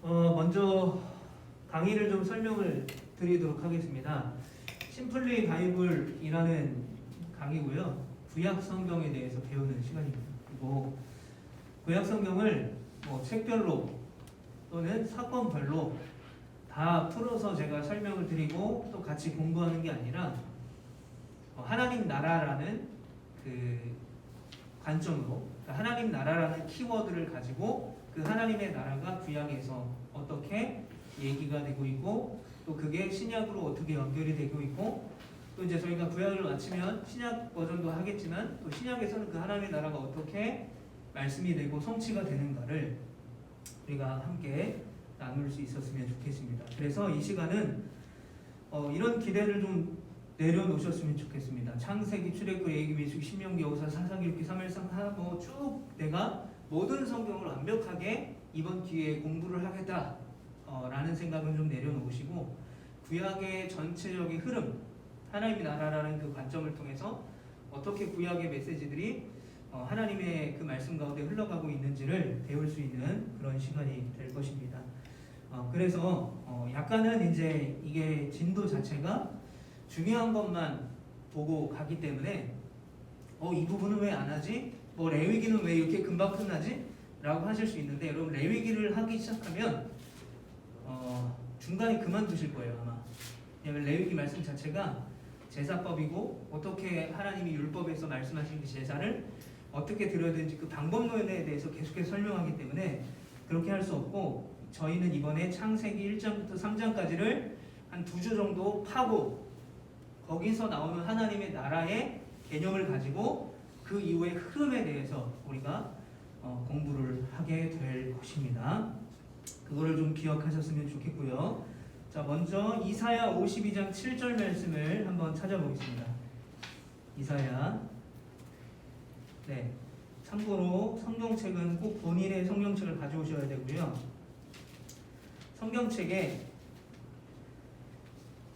먼저 강의를 좀 설명을 드리도록 하겠습니다. 심플리 바이블이라는 강의고요. 구약 성경에 대해서 배우는 시간입니다. 그리고 구약 성경을 책별로 또는 사건별로 다 풀어서 제가 설명을 드리고 또 같이 공부하는 게 아니라 하나님 나라라는 그 관점으로, 그러니까 하나님 나라라는 키워드를 가지고 그 하나님의 나라가 구약에서 어떻게 얘기가 되고 있고 또 그게 신약으로 어떻게 연결이 되고 있고 또 이제 저희가 구약을 마치면 신약 버전도 하겠지만 또 신약에서는 그 하나님의 나라가 어떻게 말씀이 되고 성취가 되는가를 우리가 함께 나눌 수 있었으면 좋겠습니다. 그래서 이 시간은 이런 기대를 좀 내려놓으셨으면 좋겠습니다. 창세기, 출애굽, 레위기, 민수기, 신명기, 여호수아, 사사기, 율기, 사무엘상 쭉 내가 모든 성경을 완벽하게 이번 기회에 공부를 하겠다 라는 생각은 좀 내려놓으시고 구약의 전체적인 흐름, 하나님의 나라라는 그 관점을 통해서 어떻게 구약의 메시지들이 하나님의 그 말씀 가운데 흘러가고 있는지를 배울 수 있는 그런 시간이 될 것입니다. 그래서 약간은 이제 이게 진도 자체가 중요한 것만 보고 가기 때문에 이 부분은 왜 안 하지? 레위기는 왜 이렇게 금방 끝나지? 라고 하실 수 있는데 여러분 레위기를 하기 시작하면 중간에 그만두실 거예요 아마. 왜냐하면 레위기 말씀 자체가 제사법이고 어떻게 하나님이 율법에서 말씀하신 그 제사를 어떻게 드려야 되는지 그 방법론에 대해서 계속해서 설명하기 때문에 그렇게 할 수 없고 저희는 이번에 창세기 1장부터 3장까지를 한 2주 정도 파고 거기서 나오는 하나님의 나라의 개념을 가지고 그 이후의 흐름에 대해서 우리가 공부를 하게 될 것입니다. 그거를 좀 기억하셨으면 좋겠고요. 자, 먼저 이사야 52장 7절 말씀을 한번 찾아보겠습니다. 이사야. 네. 참고로 성경책은 꼭 본인의 성경책을 가져오셔야 되고요. 성경책에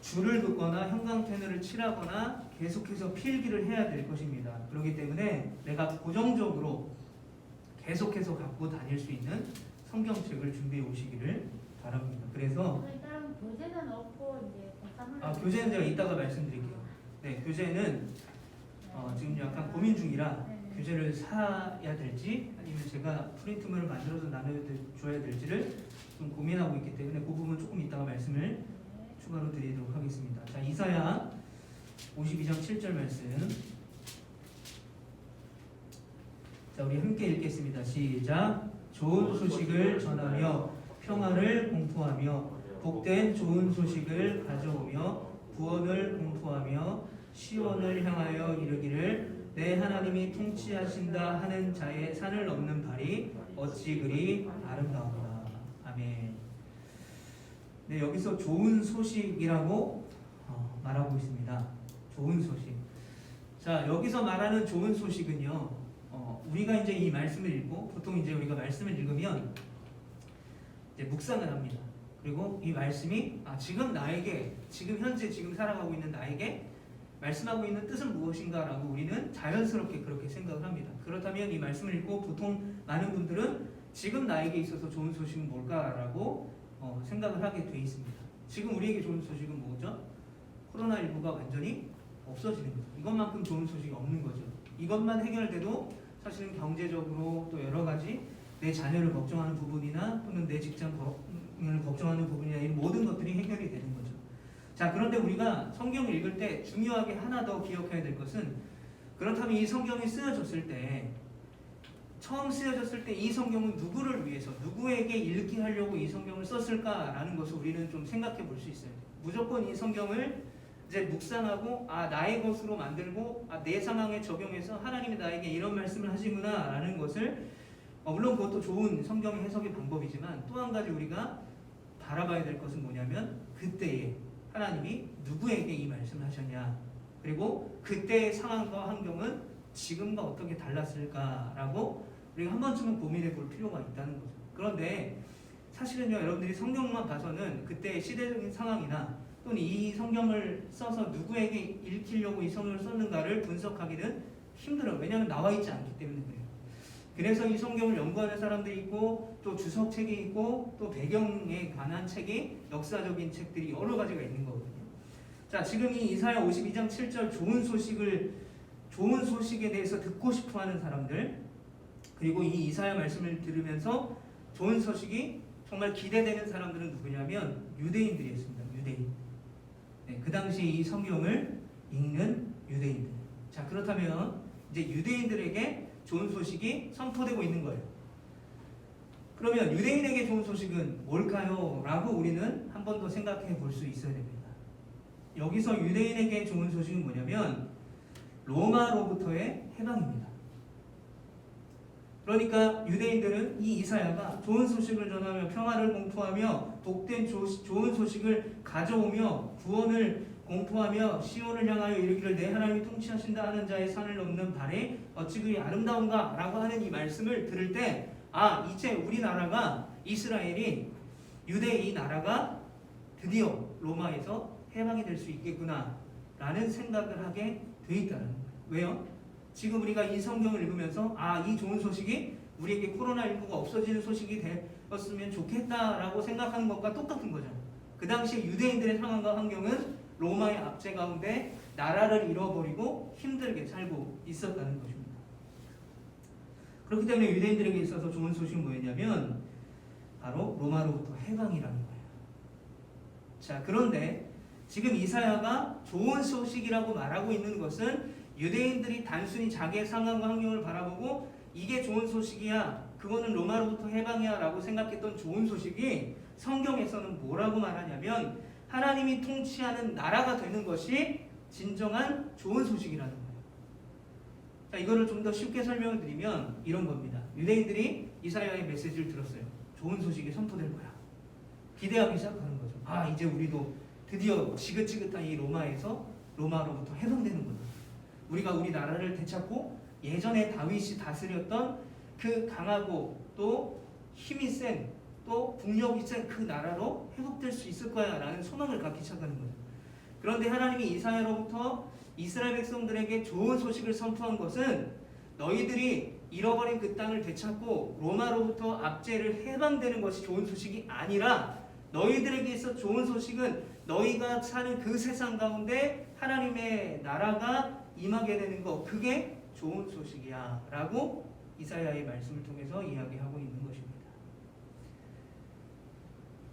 줄을 긋거나 형광펜을 칠하거나 계속해서 필기를 해야 될 것입니다. 그렇기 때문에 내가 고정적으로 계속해서 갖고 다닐 수 있는 성경책을 준비해 오시기를 바랍니다. 그래서 일단 교재는 없고 이제 교재는 제가 이따가 말씀드릴게요. 네, 교재는 지금 약간 고민 중이라 교재를 사야 될지 아니면 제가 프린트물을 만들어서 나눠줘야 될지를 좀 고민하고 있기 때문에 그 부분 조금 이따가 말씀을 추가로 드리도록 하겠습니다. 자, 이사야 52장 7절 말씀. 자, 우리 함께 읽겠습니다. 시작. 좋은 소식을 전하며 평화를 공포하며 복된 좋은 소식을 가져오며 구원을 공포하며 시온을 향하여 이르기를 내 하나님이 통치하신다 하는 자의 산을 넘는 발이 어찌 그리 아름다운가. 아멘. 네, 여기서 좋은 소식이라고 말하고 있습니다. 좋은 소식. 자, 여기서 말하는 좋은 소식은요. 우리가 이제 이 말씀을 읽고 보통 이제 우리가 말씀을 읽으면 이제 묵상을 합니다. 그리고 이 말씀이 지금 나에게 지금 현재 지금 살아가고 있는 나에게 말씀하고 있는 뜻은 무엇인가라고 우리는 자연스럽게 그렇게 생각을 합니다. 그렇다면 이 말씀을 읽고 보통 많은 분들은 지금 나에게 있어서 좋은 소식은 뭘까라고 생각을 하게 돼 있습니다. 지금 우리에게 좋은 소식은 뭐죠? 코로나19가 완전히 없어지는 거죠. 이것만큼 좋은 소식이 없는 거죠. 이것만 해결돼도 사실은 경제적으로 또 여러 가지 내 자녀를 걱정하는 부분이나 또는 내 직장을 걱정하는 부분이나 이 모든 것들이 해결이 되는 거죠. 자, 그런데 우리가 성경을 읽을 때 중요하게 하나 더 기억해야 될 것은 그렇다면 이 성경이 쓰여졌을 때 처음 쓰여졌을 때 이 성경은 누구를 위해서 누구에게 읽게 하려고 이 성경을 썼을까라는 것을 우리는 좀 생각해 볼 수 있어요. 무조건 이 성경을 이제 묵상하고 나의 것으로 만들고 내 상황에 적용해서 하나님이 나에게 이런 말씀을 하시구나 라는 것을 물론 그것도 좋은 성경의 해석의 방법이지만 또 한 가지 우리가 바라봐야 될 것은 뭐냐면 그때에 하나님이 누구에게 이 말씀을 하셨냐 그리고 그때의 상황과 환경은 지금과 어떻게 달랐을까라고 우리가 한 번쯤은 고민해 볼 필요가 있다는 거죠. 그런데 사실은요, 여러분들이 성경만 봐서는 그때의 시대적인 상황이나 또는 이 성경을 써서 누구에게 읽히려고 이 성경을 썼는가를 분석하기는 힘들어요. 왜냐하면 나와 있지 않기 때문에 그래요. 그래서 이 성경을 연구하는 사람들이 있고 또 주석책이 있고 또 배경에 관한 책이 역사적인 책들이 여러 가지가 있는 거거든요. 자, 지금 이 이사야 52장 7절 좋은 소식에 대해서 듣고 싶어하는 사람들, 그리고 이 이사야 말씀을 들으면서 좋은 소식이 정말 기대되는 사람들은 누구냐면 유대인들이었습니다. 유대인. 네, 그 당시 이 성경을 읽는 유대인들. 자, 그렇다면 이제 유대인들에게 좋은 소식이 선포되고 있는 거예요. 그러면 유대인에게 좋은 소식은 뭘까요? 라고 우리는 한 번 더 생각해 볼 수 있어야 됩니다. 여기서 유대인에게 좋은 소식은 뭐냐면 로마로부터의 해방입니다. 그러니까 유대인들은 이 이사야가 좋은 소식을 전하며 평화를 공포하며 복된 좋은 소식을 가져오며 구원을 공포하며 시온을 향하여 이르기를 내 하나님이 통치하신다 하는 자의 산을 넘는 발이 어찌 그리 아름다운가 라고 하는 이 말씀을 들을 때 이제 우리나라가 이스라엘이 유대 이 나라가 드디어 로마에서 해방이 될 수 있겠구나 라는 생각을 하게 돼 있다는 거예요. 왜요? 지금 우리가 이 성경을 읽으면서 이 좋은 소식이 우리에게 코로나19가 없어지는 소식이 되었으면 좋겠다라고 생각하는 것과 똑같은 거죠. 그 당시 유대인들의 상황과 환경은 로마의 압제 가운데 나라를 잃어버리고 힘들게 살고 있었다는 것입니다. 그렇기 때문에 유대인들에게 있어서 좋은 소식은 뭐였냐면 바로 로마로부터 해방이라는 거예요. 자, 그런데 지금 이사야가 좋은 소식이라고 말하고 있는 것은 유대인들이 단순히 자기의 상황과 환경을 바라보고 이게 좋은 소식이야, 그거는 로마로부터 해방이야 라고 생각했던 좋은 소식이 성경에서는 뭐라고 말하냐면 하나님이 통치하는 나라가 되는 것이 진정한 좋은 소식이라는 거예요. 자, 이거를 좀 더 쉽게 설명을 드리면 이런 겁니다. 유대인들이 이사야의 메시지를 들었어요. 좋은 소식이 선포될 거야. 기대하기 시작하는 거죠. 이제 우리도 드디어 지긋지긋한 이 로마로부터 해방되는 거다. 우리가 우리 나라를 되찾고 예전에 다윗이 다스렸던 그 강하고 또 힘이 센 또 국력이 센 그 나라로 회복될 수 있을 거야 라는 소망을 갖기 시작하는 거죠. 그런데 하나님이 이사야로부터 이스라엘 백성들에게 좋은 소식을 선포한 것은 너희들이 잃어버린 그 땅을 되찾고 로마로부터 압제를 해방되는 것이 좋은 소식이 아니라 너희들에게 있어 좋은 소식은 너희가 사는 그 세상 가운데 하나님의 나라가 임하게 되는 것, 그게 좋은 소식이야 라고 이사야의 말씀을 통해서 이야기하고 있는 것입니다.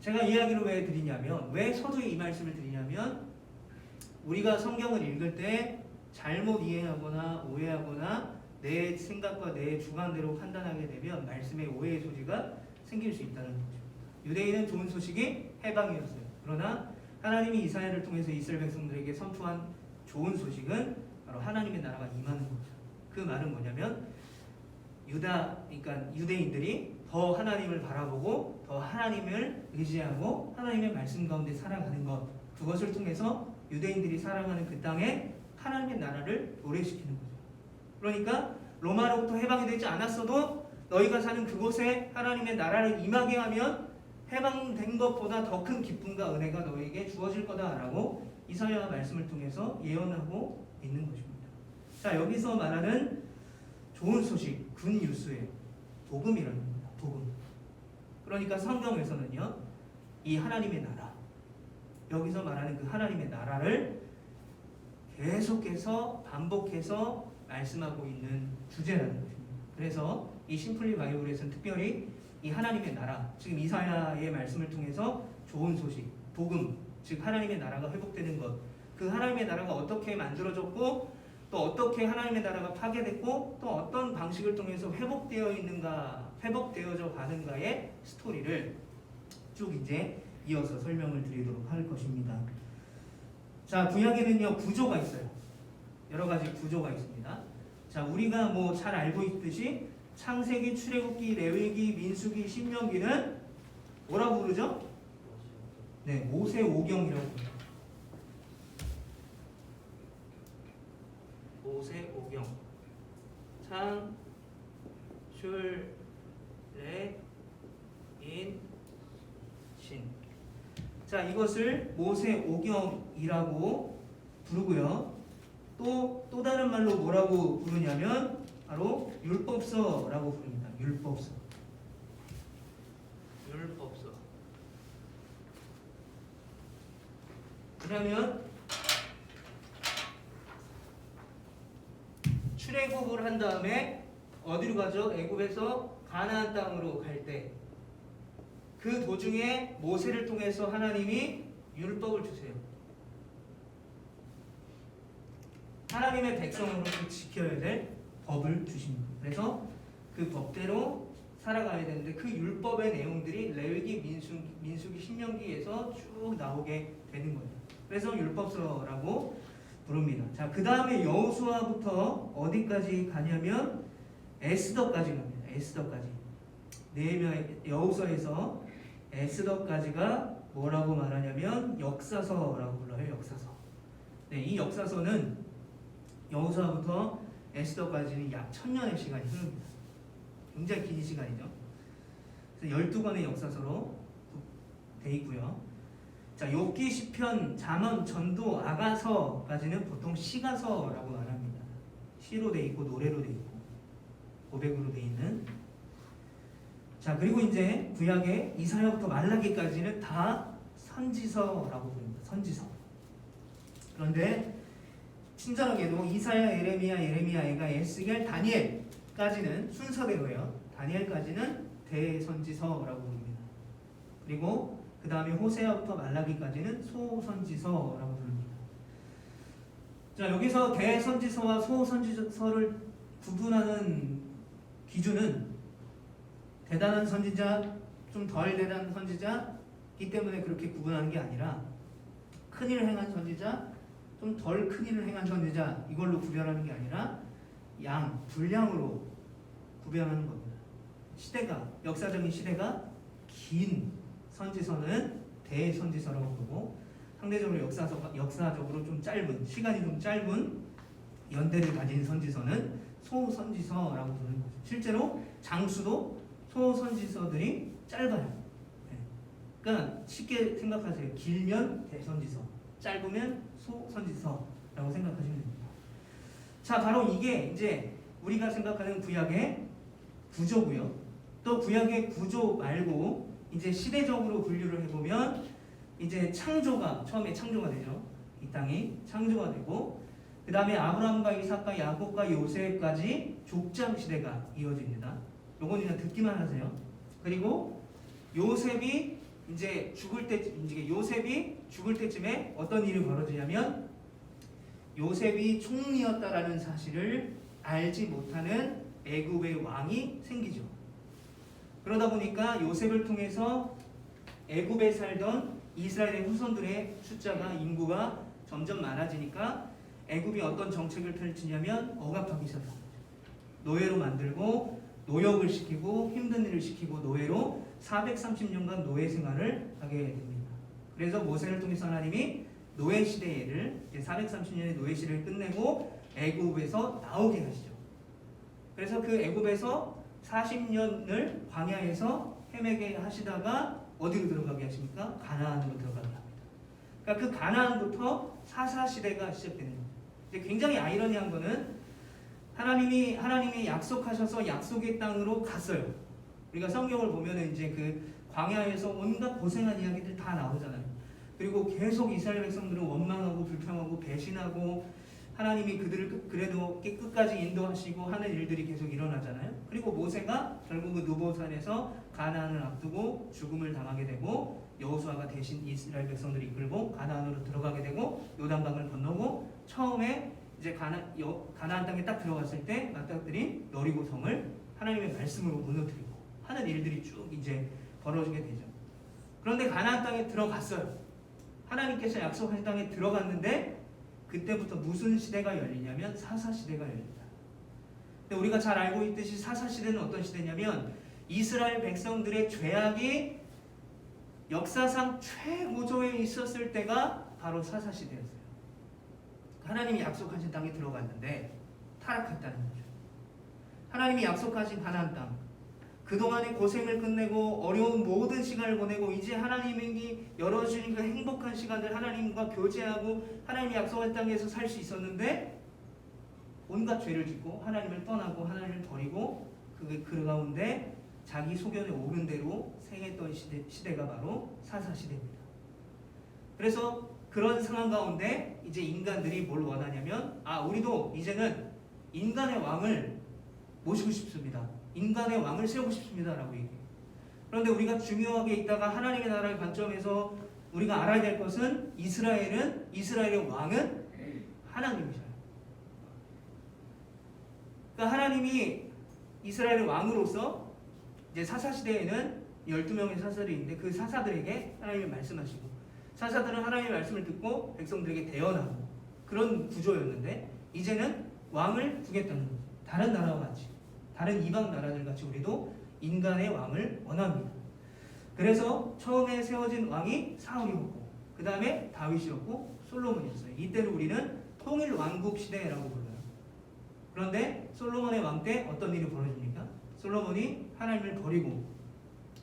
제가 이야기를 왜 드리냐면, 왜 서두에 이 말씀을 드리냐면 우리가 성경을 읽을 때 잘못 이해하거나 오해하거나 내 생각과 내 주관대로 판단하게 되면 말씀에 오해의 소지가 생길 수 있다는 거죠. 유대인은 좋은 소식이 해방이었어요. 그러나 하나님이 이사야를 통해서 이스라엘 백성들에게 선포한 좋은 소식은 바로 하나님의 나라가 임하는 거죠. 그 말은 뭐냐면 그러니까 유대인들이 더 하나님을 바라보고 더 하나님을 의지하고 하나님의 말씀 가운데 살아가는 것, 그것을 통해서 유대인들이 살아가는 그 땅에 하나님의 나라를 도래시키는 거죠. 그러니까 로마로부터 해방이 되지 않았어도 너희가 사는 그곳에 하나님의 나라를 임하게 하면 해방된 것보다 더 큰 기쁨과 은혜가 너희에게 주어질 거다라고 이사야 말씀을 통해서 예언하고 있는 것입니다. 자, 여기서 말하는 좋은 소식, 굿뉴스예요. 복음이라는 겁니다. 복음. 그러니까 성경에서는요, 이 하나님의 나라, 여기서 말하는 그 하나님의 나라를 계속해서 반복해서 말씀하고 있는 주제라는 것입니다. 그래서 이 심플리 바이블에서는 특별히 이 하나님의 나라, 지금 이사야의 말씀을 통해서 좋은 소식, 복음, 즉 하나님의 나라가 회복되는 것, 그 하나님의 나라가 어떻게 만들어졌고 또 어떻게 하나님의 나라가 파괴됐고 또 어떤 방식을 통해서 회복되어져 가는가의 스토리를 쭉 이제 이어서 설명을 드리도록 할 것입니다. 자, 구약에는요 구조가 있어요. 여러 가지 구조가 있습니다. 자, 우리가 뭐 잘 알고 있듯이 창세기, 출애굽기, 레위기, 민수기, 신명기는 뭐라고 부르죠? 네, 모세오경이라고 부르죠. 모세오경. 창, 출, 레, 인, 신. 자, 이것을 모세오경이라고 부르고요. 또 다른 말로 뭐라고 부르냐면 바로 율법서라고 부릅니다. 율법서. 율법서. 그러면 출애굽을 한 다음에 어디로 가죠? 애굽에서 가나안 땅으로 갈 때 그 도중에 모세를 통해서 하나님이 율법을 주세요. 하나님의 백성으로서 지켜야 될 법을 주십니다. 그래서 그 법대로 살아가야 되는데 그 율법의 내용들이 레위기, 민수기, 신명기에서 쭉 나오게 되는 거예요. 그래서 율법서라고 부릅니다. 자, 그 다음에 여호수아부터 어디까지 가냐면 에스더까지 갑니다. 에스더까지. 네헤미야 여호수아에서 에스더까지가 뭐라고 말하냐면 역사서라고 불러요. 역사서. 네, 이 역사서는 여호수아부터 에스더까지는 약 1000년의 시간이 흐릅니다. 굉장히 긴 시간이죠. 그래서 12권의 역사서로 돼 있고요. 자, 욥기, 시편, 잠언, 전도, 아가서까지는 보통 시가서라고 말합니다. 시로 돼 있고 노래로 돼 있고 고백으로 돼 있는. 자, 그리고 이제 구약의 이사야부터 말라기까지는 다 선지서라고 부릅니다. 선지서. 그런데 친절하게도 이사야, 예레미야, 에가, 에스겔, 다니엘까지는 순서대로예요. 다니엘까지는 대선지서라고 부릅니다. 그리고 그 다음에 호세아부터 말라기까지는 소선지서라고 부릅니다. 자, 여기서 대선지서와 소선지서를 구분하는 기준은 대단한 선지자, 좀 덜 대단한 선지자이기 때문에 그렇게 구분하는 게 아니라 큰일을 행한 선지자, 좀 덜 큰일을 행한 선지자 이걸로 구별하는 게 아니라 분량으로 구별하는 겁니다. 시대가, 역사적인 시대가 긴 선지서는 대선지서라고 부르고 상대적으로 역사적으로 좀 짧은, 시간이 좀 짧은 연대를 가진 선지서는 소선지서라고 부르는 거죠. 실제로 장수도 소선지서들이 짧아요. 네. 그러니까 쉽게 생각하세요. 길면 대선지서, 짧으면 소선지서라고 생각하시면 됩니다. 자, 바로 이게 이제 우리가 생각하는 구약의 구조고요. 또 구약의 구조 말고 이제 시대적으로 분류를 해보면 이제 창조가 처음에 창조가 되죠. 이 땅이 창조가 되고 그 다음에 아브라함과 이삭과 야곱과 요셉까지 족장 시대가 이어집니다. 요건 그냥 듣기만 하세요. 그리고 요셉이 죽을 때쯤에 어떤 일이 벌어지냐면 요셉이 총리였다라는 사실을 알지 못하는 애굽의 왕이 생기죠. 그러다 보니까 요셉을 통해서 애굽에 살던 이스라엘의 후손들의 숫자가 인구가 점점 많아지니까 애굽이 어떤 정책을 펼치냐면 억압하기 시작합니다. 노예로 만들고 노역을 시키고 힘든 일을 시키고 노예로 430년간 노예 생활을 하게 됩니다. 그래서 모세를 통해서 하나님이 노예 시대를 430년의 노예 시대를 끝내고 애굽에서 나오게 하시죠. 그래서 그 애굽에서 40년을 광야에서 헤매게 하시다가 어디로 들어가게 하십니까? 가나안으로 들어가게 합니다. 그러니까 그 가나안부터 사사 시대가 시작되는 거죠. 이제 굉장히 아이러니한 거는 하나님이 약속하셔서 약속의 땅으로 갔어요. 우리가 성경을 보면은 이제 그 광야에서 온갖 고생한 이야기들 다 나오잖아요. 그리고 계속 이스라엘 백성들은 원망하고 불평하고 배신하고 하나님이 그들을 그래도 끝까지 인도하시고 하는 일들이 계속 일어나잖아요. 그리고 모세가 결국 그 느보산에서 가나안을 앞두고 죽음을 당하게 되고 여호수아가 대신 이스라엘 백성들을 이끌고 가나안으로 들어가게 되고 요단강을 건너고 처음에 이제 가나안 땅에 딱 들어갔을 때 맞닥뜨린 여리고성을 하나님의 말씀으로 무너뜨리고 하는 일들이 쭉 이제 벌어지게 되죠. 그런데 가나안 땅에 들어갔어요. 하나님께서 약속하신 땅에 들어갔는데 그때부터 무슨 시대가 열리냐면 사사 시대가 열립니다. 근데 우리가 잘 알고 있듯이 사사 시대는 어떤 시대냐면 이스라엘 백성들의 죄악이 역사상 최고조에 있었을 때가 바로 사사 시대였어요. 하나님이 약속하신 땅에 들어갔는데 타락했다는 거죠. 하나님이 약속하신 가나안 땅, 그동안의 고생을 끝내고 어려운 모든 시간을 보내고 이제 하나님이 열어주신 그 행복한 시간들 하나님과 교제하고 하나님이 약속한 땅에서 살 수 있었는데 온갖 죄를 짓고 하나님을 떠나고 하나님을 버리고 그 가운데 자기 소견에 오른 대로 행했던 시대가 바로 사사시대입니다. 그래서 그런 상황 가운데 이제 인간들이 뭘 원하냐면 우리도 이제는 인간의 왕을 모시고 싶습니다. 인간의 왕을 세우고 싶습니다 라고 얘기해요. 그런데 우리가 중요하게 있다가 하나님의 나라의 관점에서 우리가 알아야 될 것은 이스라엘의 왕은 하나님이셔요. 그러니까 하나님이 이스라엘의 왕으로서 이제 사사시대에는 12명의 사사들이 있는데 그 사사들에게 하나님이 말씀하시고 사사들은 하나님의 말씀을 듣고 백성들에게 대언하고 그런 구조였는데 이제는 왕을 두겠다는 거죠. 다른 나라와 같이 다른 이방 나라들 같이 우리도 인간의 왕을 원합니다. 그래서 처음에 세워진 왕이 사울이었고 그 다음에 다윗이었고 솔로몬이었어요. 이때를 우리는 통일 왕국 시대라고 불러요. 그런데 솔로몬의 왕 때 어떤 일이 벌어집니까? 솔로몬이 하나님을 버리고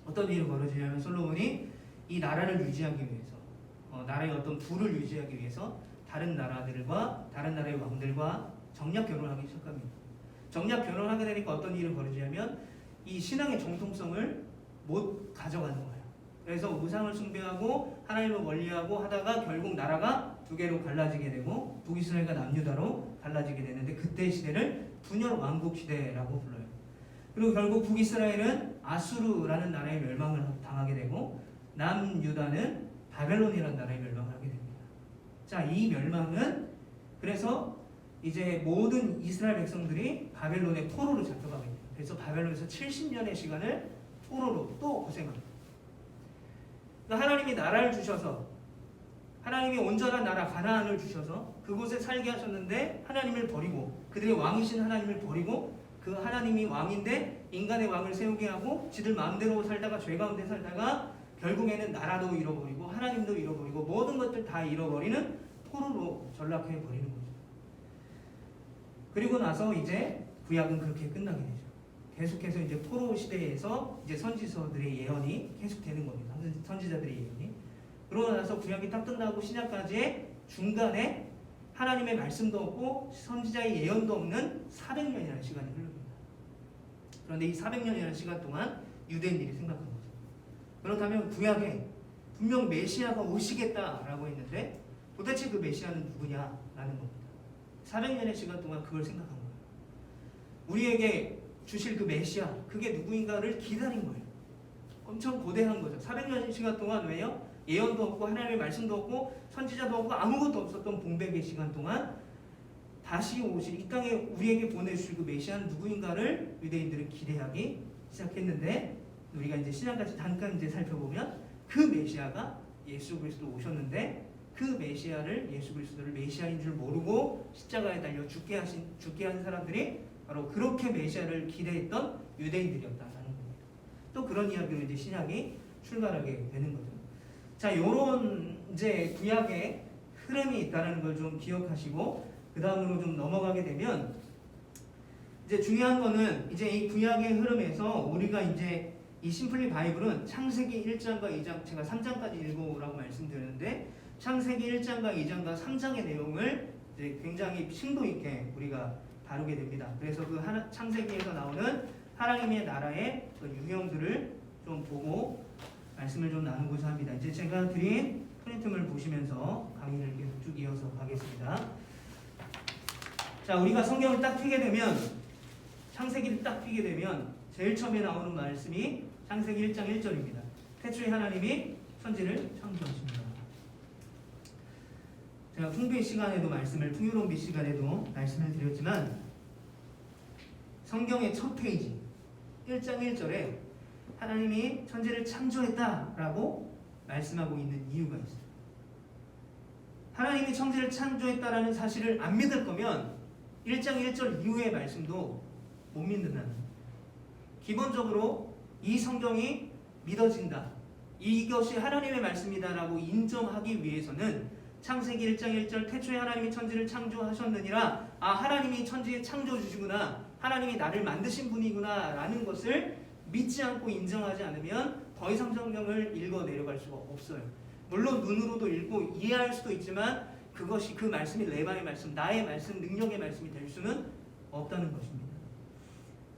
어떤 일이 벌어지냐면 솔로몬이 이 나라를 유지하기 위해서 나라의 어떤 부를 유지하기 위해서 다른 나라들과 다른 나라의 왕들과 정략 결혼하기 시작합니다. 정략 결혼하게 되니까 어떤 일이 벌어지냐면 이 신앙의 정통성을 못 가져가는 거예요. 그래서 우상을 숭배하고 하나님을 멀리하고 하다가 결국 나라가 두 개로 갈라지게 되고 북이스라엘과 남유다로 갈라지게 되는데 그때 시대를 분열 왕국 시대라고 불러요. 그리고 결국 북이스라엘은 아수르라는 나라의 멸망을 당하게 되고 남유다는 바벨론이라는 나라의 멸망을 하게 됩니다. 자, 이 멸망은 그래서 이제 모든 이스라엘 백성들이 바벨론의 포로로 잡혀가게 돼요. 그래서 바벨론에서 70년의 시간을 포로로 또 고생합니다. 그러니까 하나님이 나라를 주셔서 하나님이 온전한 나라 가나안을 주셔서 그곳에 살게 하셨는데 하나님을 버리고 그들의 왕이신 하나님을 버리고 그 하나님이 왕인데 인간의 왕을 세우게 하고 지들 마음대로 살다가 죄 가운데 살다가 결국에는 나라도 잃어버리고 하나님도 잃어버리고 모든 것들 다 잃어버리는 포로로 전락해 버리는 거죠. 그리고 나서 이제 구약은 그렇게 끝나게 되죠. 계속해서 이제 포로 시대에서 이제 선지서들의 예언이 계속되는 겁니다. 선지자들의 예언이. 그러고 나서 구약이 딱 끝나고 신약까지의 중간에 하나님의 말씀도 없고 선지자의 예언도 없는 400년이라는 시간이 흐릅니다. 그런데 이 400년이라는 시간 동안 유대인들이 생각한 거죠. 그렇다면 구약에 분명 메시아가 오시겠다라고 했는데 도대체 그 메시아는 누구냐라는 겁니다. 400년의 시간 동안 그걸 생각한 거예요. 우리에게 주실 그 메시아, 그게 누구인가를 기다린 거예요. 엄청 고대한 거죠. 400년 시간 동안 왜요? 예언도 없고 하나님의 말씀도 없고 선지자도 없고 아무것도 없었던 공백의 시간 동안 다시 오실 이 땅에 우리에게 보내주실 그 메시아는 누구인가를 유대인들은 기대하기 시작했는데 우리가 이제 신약까지 잠깐 이제 살펴보면 그 메시아가 예수 그리스도 오셨는데 그 메시아를 예수 그리스도를 메시아인 줄 모르고 십자가에 달려 죽게 한 사람들이 바로 그렇게 메시아를 기대했던 유대인들이었다라는 겁니다. 또 그런 이야기로 이제 신약이 출발하게 되는 거죠. 자, 요런 이제 구약의 흐름이 있다는 걸 좀 기억하시고 그 다음으로 좀 넘어가게 되면 이제 중요한 거는 이제 이 구약의 흐름에서 우리가 이제 이 심플리 바이블은 창세기 1장과 2장 제가 3장까지 읽으라고 말씀드렸는데 창세기 1장과 2장과 3장의 내용을 이제 굉장히 심도 있게 우리가 다루게 됩니다. 그래서 그 창세기에서 나오는 하나님의 나라의 그 유형들을 좀 보고 말씀을 좀 나누고자 합니다. 이제 제가 드린 프린트물 보시면서 강의를 계속 쭉 이어서 가겠습니다. 자, 우리가 성경을 딱 펴게 되면 창세기를 딱 펴게 되면 제일 처음에 나오는 말씀이 창세기 1장 1절입니다. 태초에 하나님이 천지를 창조하십니다. 제가 풍비 시간에도 풍요로운 비 시간에도 말씀을 드렸지만 성경의 첫 페이지 1장 1절에 하나님이 천지를 창조했다라고 말씀하고 있는 이유가 있어요. 하나님이 천지를 창조했다라는 사실을 안 믿을 거면 1장 1절 이후의 말씀도 못 믿는다는 거예요. 기본적으로 이 성경이 믿어진다, 이것이 하나님의 말씀이다라고 인정하기 위해서는 창세기 1장 1절 태초에 하나님이 천지를 창조하셨느니라, 하나님이 천지의 창조주시구나, 하나님이 나를 만드신 분이구나 라는 것을 믿지 않고 인정하지 않으면 더 이상 성경을 읽어 내려갈 수가 없어요. 물론 눈으로도 읽고 이해할 수도 있지만 그것이 그 말씀이 레바의 말씀, 나의 말씀, 능력의 말씀이 될 수는 없다는 것입니다.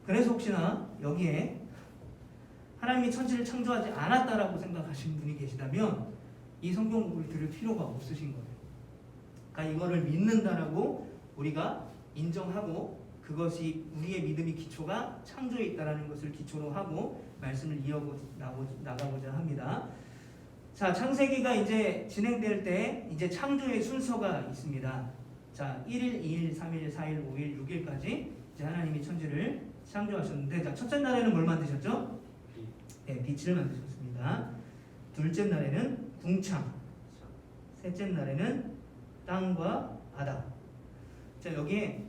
그래서 혹시나 여기에 하나님이 천지를 창조하지 않았다라고 생각하시는 분이 계시다면 이 성경 공부를 들을 필요가 없으신 거예요. 그러니까 이거를 믿는다라고 우리가 인정하고 그것이 우리의 믿음의 기초가 창조에 있다라는 것을 기초로 하고 말씀을 나가고자 합니다. 자, 창세기가 이제 진행될 때 이제 창조의 순서가 있습니다. 자, 1일, 2일, 3일, 4일, 5일, 6일까지 이제 하나님이 천지를 창조하셨는데, 자, 첫째 날에는 뭘 만드셨죠? 네, 빛을 만드셨습니다. 둘째 날에는 궁창, 셋째 날에는 땅과 바다. 자, 여기에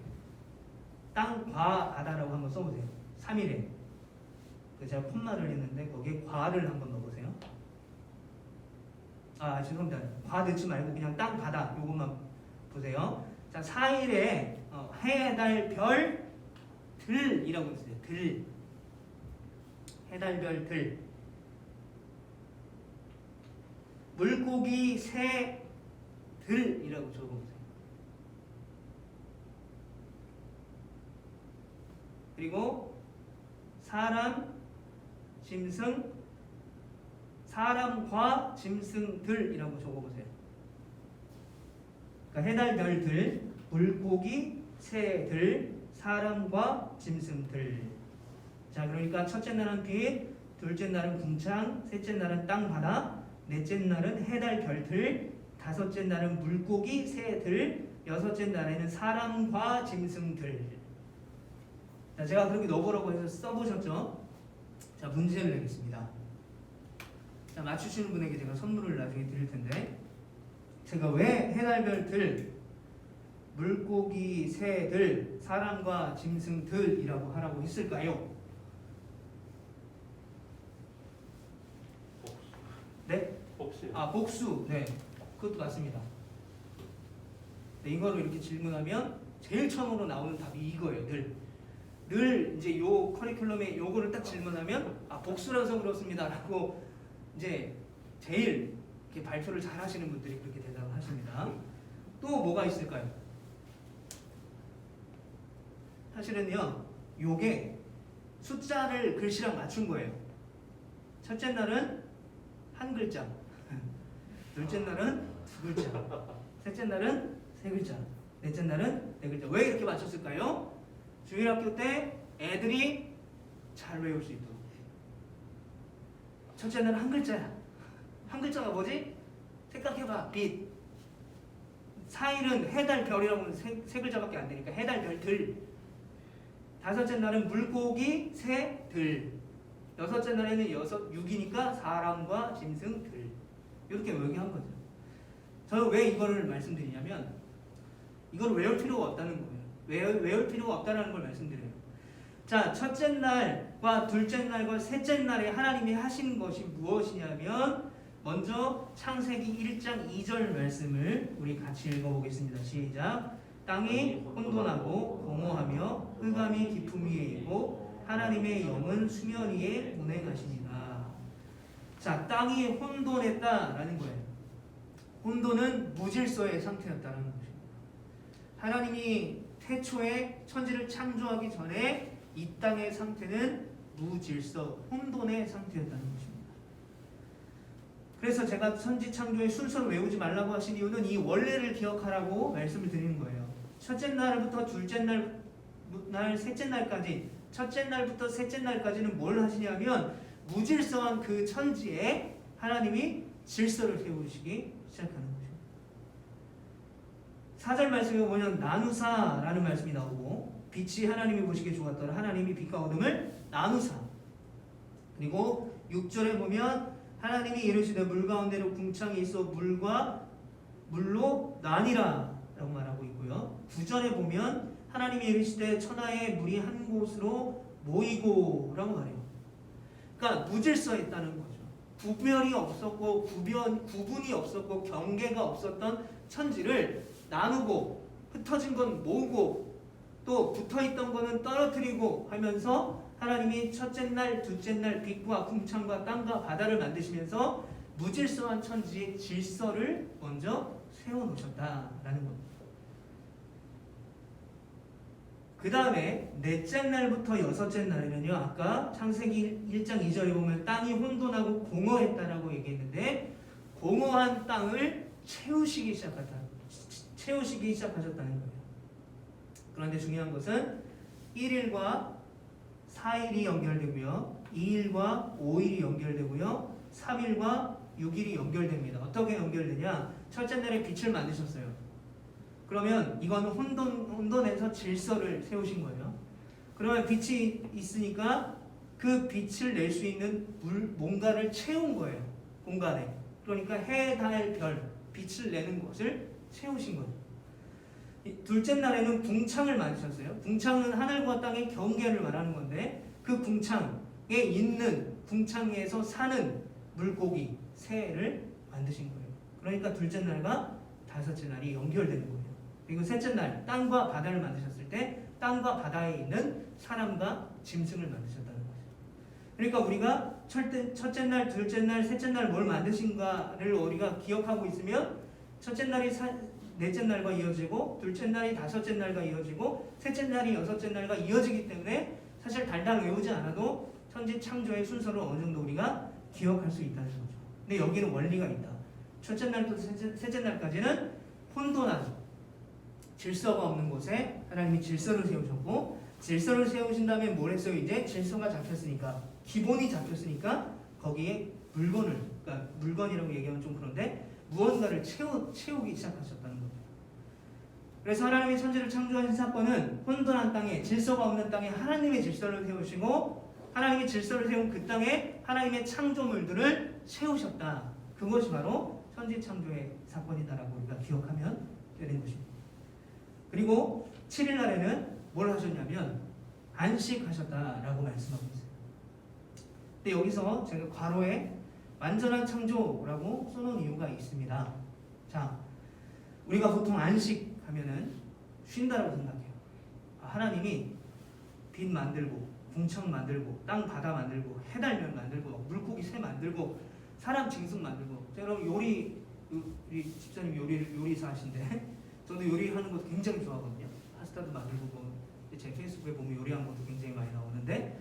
땅과 바다라고 한번 써보세요. 3일에. 제가 콤마를 했는데 거기에 과를 한번 넣어보세요. 아, 죄송합니다. 과 넣지 말고 그냥 땅, 바다 요것만 보세요. 자, 4일에 해, 달, 별, 들이라고 있어요. 들. 해, 달, 별, 들. 물고기, 새, 들이라고 적어보세요. 그리고 사람, 짐승, 사람과 짐승들이라고 적어보세요. 그러니까 해달, 별들, 물고기, 새들, 사람과 짐승들. 자, 그러니까 첫째 날은 빛, 둘째 날은 궁창, 셋째 날은 땅, 바다, 넷째 날은 해달, 별들, 다섯째 날은 물고기, 새들, 여섯째 날에는 사람과 짐승들. 자, 제가 그렇게 넣어보라고 해서 써보셨죠? 자, 문제를 내겠습니다. 자, 맞추시는 분에게 제가 선물을 나중에 드릴 텐데, 제가 왜 해달별들, 물고기, 새들, 사람과 짐승들이라고 하라고 했을까요? 네? 복수. 아, 복수. 네, 그것도 맞습니다. 네, 이거를 이렇게 질문하면 제일 처음으로 나오는 답이 이거예요. 늘 이제 요 커리큘럼에 요거를 딱 질문하면 아, 복수라서 그렇습니다라고 이제 제일 이렇게 발표를 잘 하시는 분들이 그렇게 대답을 하십니다. 또 뭐가 있을까요? 사실은요, 요게 숫자를 글씨랑 맞춘 거예요. 첫째 날은 한 글자, 둘째 날은 두 글자, 셋째 날은 세 글자, 넷째 날은 네 글자. 왜 이렇게 맞췄을까요? 주일학교 때 애들이 잘 외울 수 있도록. 첫째 날은 한 글자야. 한 글자가 뭐지? 생각해봐. 빛. 4일은 해달, 별이라고 하면 세 글자밖에 안 되니까 해달, 별, 들. 다섯째 날은 물고기, 새, 들. 여섯째 날에는 6이니까 사람과 짐승, 들. 이렇게 외우게 한 거죠. 저는 왜 이거를 말씀드리냐면 이걸 외울 필요가 없다는 거예요. 외울 필요가 없다는 걸 말씀드려요. 자, 첫째 날과 둘째 날과 셋째 날에 하나님이 하신 것이 무엇이냐면 먼저 창세기 1장 2절 말씀을 우리 같이 읽어보겠습니다. 시작. 땅이 혼돈하고 공허하며 흑암이 깊음 위에 있고 하나님의 영은 수면 위에 운행하시니라. 자, 땅이 혼돈했다라는 거예요. 혼돈은 무질서의 상태였다는 것입니다. 하나님이 태초에 천지를 창조하기 전에 이 땅의 상태는 무질서, 혼돈의 상태였다는 것입니다. 그래서 제가 천지 창조의 순서를 외우지 말라고 하신 이유는 이 원래를 기억하라고 말씀을 드리는 거예요. 첫째 날부터 둘째 날, 셋째 날까지, 첫째 날부터 셋째 날까지는 뭘 하시냐면 무질서한 그 천지에 하나님이 질서를 세우시기 시작하는 거죠. 4절 말씀에 보면 나누사라는 말씀이 나오고 빛이 하나님이 보시기에 좋았더라. 하나님이 빛과 어둠을 나누사. 그리고 6절에 보면 하나님이 이르시되 물 가운데로 궁창이 있어 물로 나뉘라 라고 말하고 있고요. 9절에 보면 하나님이 이르시되 천하의 물이 한 곳으로 모이고 라고 말해요. 그러니까 무질서했다는 거죠. 구별이 없었고 구분이 없었고 경계가 없었던 천지를 나누고 흩어진 건 모으고 또 붙어있던 거는 떨어뜨리고 하면서 하나님이 첫째 날, 둘째 날 빛과 궁창과 땅과 바다를 만드시면서 무질서한 천지의 질서를 먼저 세워놓으셨다라는 겁니다. 그 다음에 넷째 날부터 여섯째 날에는요, 아까 창세기 1장 2절에 보면 땅이 혼돈하고 공허했다라고 얘기했는데, 공허한 땅을 채우시기 시작하셨다는 거예요. 그런데 중요한 것은 1일과 4일이 연결되고요, 2일과 5일이 연결되고요, 3일과 6일이 연결됩니다. 어떻게 연결되냐? 첫째 날에 빛을 만드셨어요. 그러면 이거는 혼돈에서 질서를 세우신 거예요. 그러면 빛이 있으니까 그 빛을 낼 수 있는 뭔가를 채운 거예요. 공간에. 그러니까 해, 달, 별, 빛을 내는 것을 채우신 거예요. 둘째 날에는 궁창을 만드셨어요. 궁창은 하늘과 땅의 경계를 말하는 건데, 그 궁창에 있는, 궁창에서 사는 물고기, 새를 만드신 거예요. 그러니까 둘째 날과 다섯째 날이 연결되는 거예요. 그리고 셋째 날, 땅과 바다를 만드셨을 때 땅과 바다에 있는 사람과 짐승을 만드셨다는 거죠. 그러니까 우리가 첫째 날, 둘째 날, 셋째 날 뭘 만드신가를 우리가 기억하고 있으면 첫째 날이 넷째 날과 이어지고, 둘째 날이 다섯째 날과 이어지고, 셋째 날이 여섯째 날과 이어지기 때문에 사실 달달 외우지 않아도 천지 창조의 순서를 어느 정도 우리가 기억할 수 있다는 거죠. 근데 여기는 원리가 있다. 첫째 날부터 셋째 날까지는 혼돈하죠. 질서가 없는 곳에 하나님이 질서를 세우셨고, 질서를 세우신 다음에 뭘 했어요? 이제 질서가 잡혔으니까, 기본이 잡혔으니까 거기에 물건을, 그러니까 물건이라고 얘기하면 좀 그런데 무언가를 채우기 시작하셨다는 거죠. 그래서 하나님이 천지를 창조하신 사건은 혼돈한 땅에, 질서가 없는 땅에 하나님의 질서를 세우시고, 하나님의 질서를 세운 그 땅에 하나님의 창조물들을 세우셨다. 그것이 바로 천지 창조의 사건이다라고 우리가 기억하면 되는 것입니다. 그리고 7일 날에는 뭘 하셨냐면 안식하셨다라고 말씀하고 있어요. 근데 여기서 제가 괄호에 완전한 창조라고 써놓은 이유가 있습니다. 자, 우리가 보통 안식하면은 쉰다라고 생각해요. 하나님이 빛 만들고, 궁창 만들고, 땅 바다 만들고, 해달면 만들고, 물고기 새 만들고, 사람 짐승 만들고. 제가 우리 집사님 요리사신데 저도 요리하는 것도 굉장히 좋아하거든요. 파스타도 만들고, 제 페이스북에 보면 요리하는 것도 굉장히 많이 나오는데,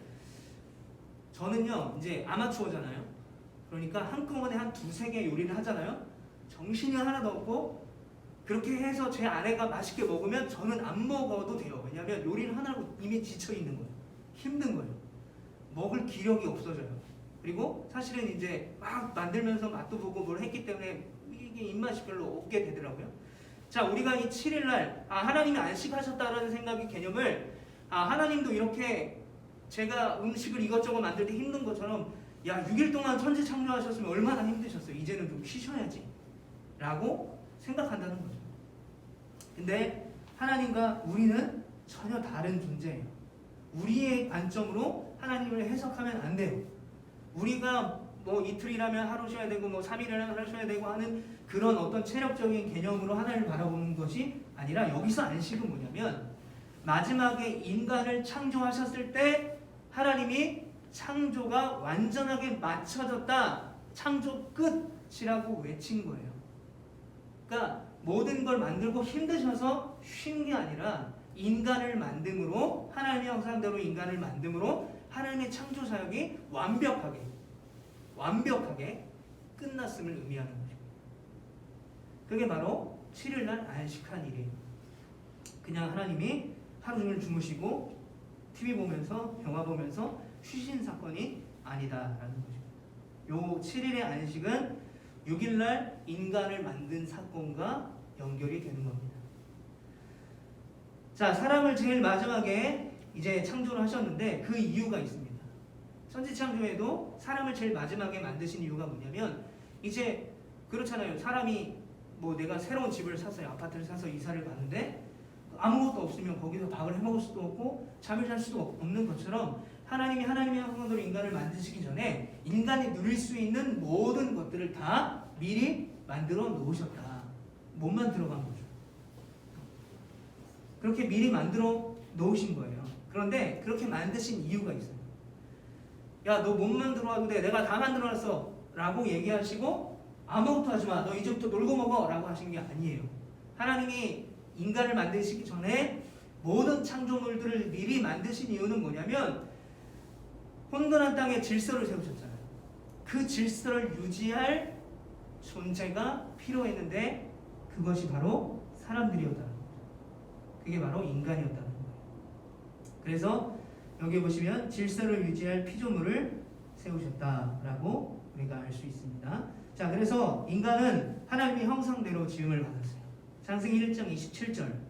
저는요 이제 아마추어잖아요. 그러니까 한꺼번에 한 두세 개 요리를 하잖아요. 정신이 하나도 없고, 그렇게 해서 제 아내가 맛있게 먹으면 저는 안 먹어도 돼요. 왜냐하면 요리를 하느라고 이미 지쳐 있는 거예요. 힘든 거예요. 먹을 기력이 없어져요. 그리고 사실은 이제 막 만들면서 맛도 보고 뭘 했기 때문에 이게 입맛이 별로 없게 되더라고요. 자, 우리가 이 7일날 하나님이 안식하셨다라는 생각의 개념을, 하나님도 이렇게 제가 음식을 이것저것 만들 때 힘든 것처럼, 야 6일 동안 천지 창조하셨으면 얼마나 힘드셨어요. 이제는 좀 쉬셔야지 라고 생각한다는 거죠. 근데 하나님과 우리는 전혀 다른 존재예요. 우리의 관점으로 하나님을 해석하면 안 돼요. 우리가 뭐 이틀이라면 하루 쉬어야 되고, 뭐 3일이라면 하루 쉬어야 되고 하는 그런 어떤 체력적인 개념으로 하나님을 바라보는 것이 아니라, 여기서 안식은 뭐냐면 마지막에 인간을 창조하셨을 때 하나님이 창조가 완전하게 맞춰졌다, 창조 끝이라고 외친 거예요. 그러니까 모든 걸 만들고 힘드셔서 쉰 게 아니라, 인간을 만듦으로, 하나님의 형상대로 인간을 만듦으로 하나님의 창조 사역이 완벽하게 끝났음을 의미하는 것입니다. 그게 바로 7일날 안식한 일이에요. 그냥 하나님이 하루 종일 주무시고 TV 보면서, 영화 보면서 쉬신 사건이 아니다라는 것입니다. 요 7일의 안식은 6일날 인간을 만든 사건과 연결이 되는 겁니다. 자, 사람을 제일 마지막에 이제 창조를 하셨는데 그 이유가 있습니다. 천지 창조에도 사람을 제일 마지막에 만드신 이유가 뭐냐면, 이제 그렇잖아요. 사람이 뭐 내가 새로운 집을 사서, 아파트를 사서 이사를 가는데 아무것도 없으면 거기서 밥을 해먹을 수도 없고 잠을 잘 수도 없는 것처럼, 하나님이 하나님의 형상대로 인간을 만드시기 전에 인간이 누릴 수 있는 모든 것들을 다 미리 만들어 놓으셨다. 몸만 들어간 거죠. 그렇게 미리 만들어 놓으신 거예요. 그런데 그렇게 만드신 이유가 있어요. 야, 너 몸만 들어와도 돼. 내가 다 만들어놨어 라고 얘기하시고, 아무것도 하지 마. 너 이제부터 놀고 먹어 라고 하신 게 아니에요. 하나님이 인간을 만드시기 전에 모든 창조물들을 미리 만드신 이유는 뭐냐면 혼돈한 땅에 질서를 세우셨잖아요. 그 질서를 유지할 존재가 필요했는데 그것이 바로 사람들이었다는 거예요. 그게 바로 인간이었다는 거예요. 그래서 여기 보시면 질서를 유지할 피조물을 세우셨다라고 우리가 알 수 있습니다. 자, 그래서 인간은 하나님의 형상대로 지음을 받았어요. 창세기 1장 27절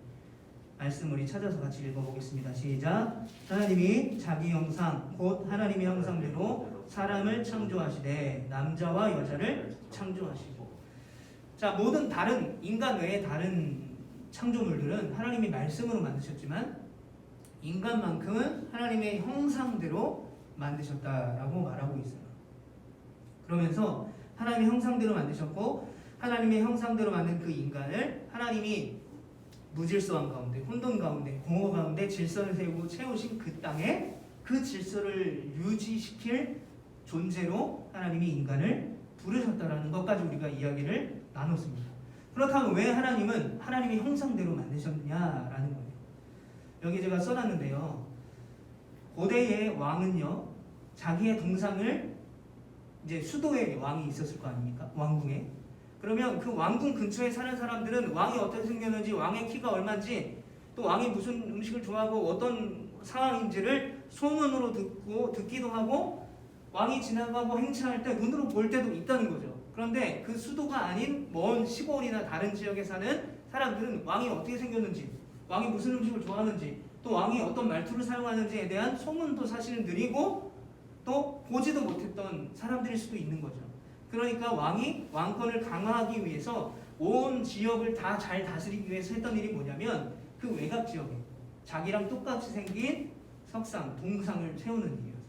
말씀 우리 찾아서 같이 읽어보겠습니다. 시작. 하나님이 자기 형상 곧 하나님의 형상대로 사람을 창조하시되 남자와 여자를 창조하시고. 자, 모든 다른 인간 외의 다른 창조물들은 하나님이 말씀으로 만드셨지만 인간만큼은 하나님의 형상대로 만드셨다라고 말하고 있어요. 그러면서 하나님의 형상대로 만드셨고 하나님의 형상대로 만든 그 인간을 하나님이 무질서한 가운데, 혼돈 가운데, 공허 가운데 질서를 세우고 채우신 그 땅에 그 질서를 유지시킬 존재로 하나님이 인간을 부르셨다라는 것까지 우리가 이야기를 나눴습니다. 그렇다면 왜 하나님은 하나님의 형상대로 만드셨느냐라는 거예요. 여기 제가 써놨는데요. 고대의 왕은요, 자기의 동상을 이제 수도에 왕이 있었을 거 아닙니까? 왕궁에. 그러면 그 왕궁 근처에 사는 사람들은 왕이 어떻게 생겼는지, 왕의 키가 얼마인지, 또 왕이 무슨 음식을 좋아하고 어떤 상황인지를 소문으로 듣기도 하고 왕이 지나가고 행차할 때 눈으로 볼 때도 있다는 거죠. 그런데 그 수도가 아닌 먼 시골이나 다른 지역에 사는 사람들은 왕이 어떻게 생겼는지, 왕이 무슨 음식을 좋아하는지, 또 왕이 어떤 말투를 사용하는지에 대한 소문도 사실은 느리고 또 보지도 못했던 사람들일 수도 있는 거죠. 그러니까 왕이 왕권을 강화하기 위해서 온 지역을 다 잘 다스리기 위해서 했던 일이 뭐냐면 그 외곽 지역에 자기랑 똑같이 생긴 석상, 동상을 세우는 일이었어요.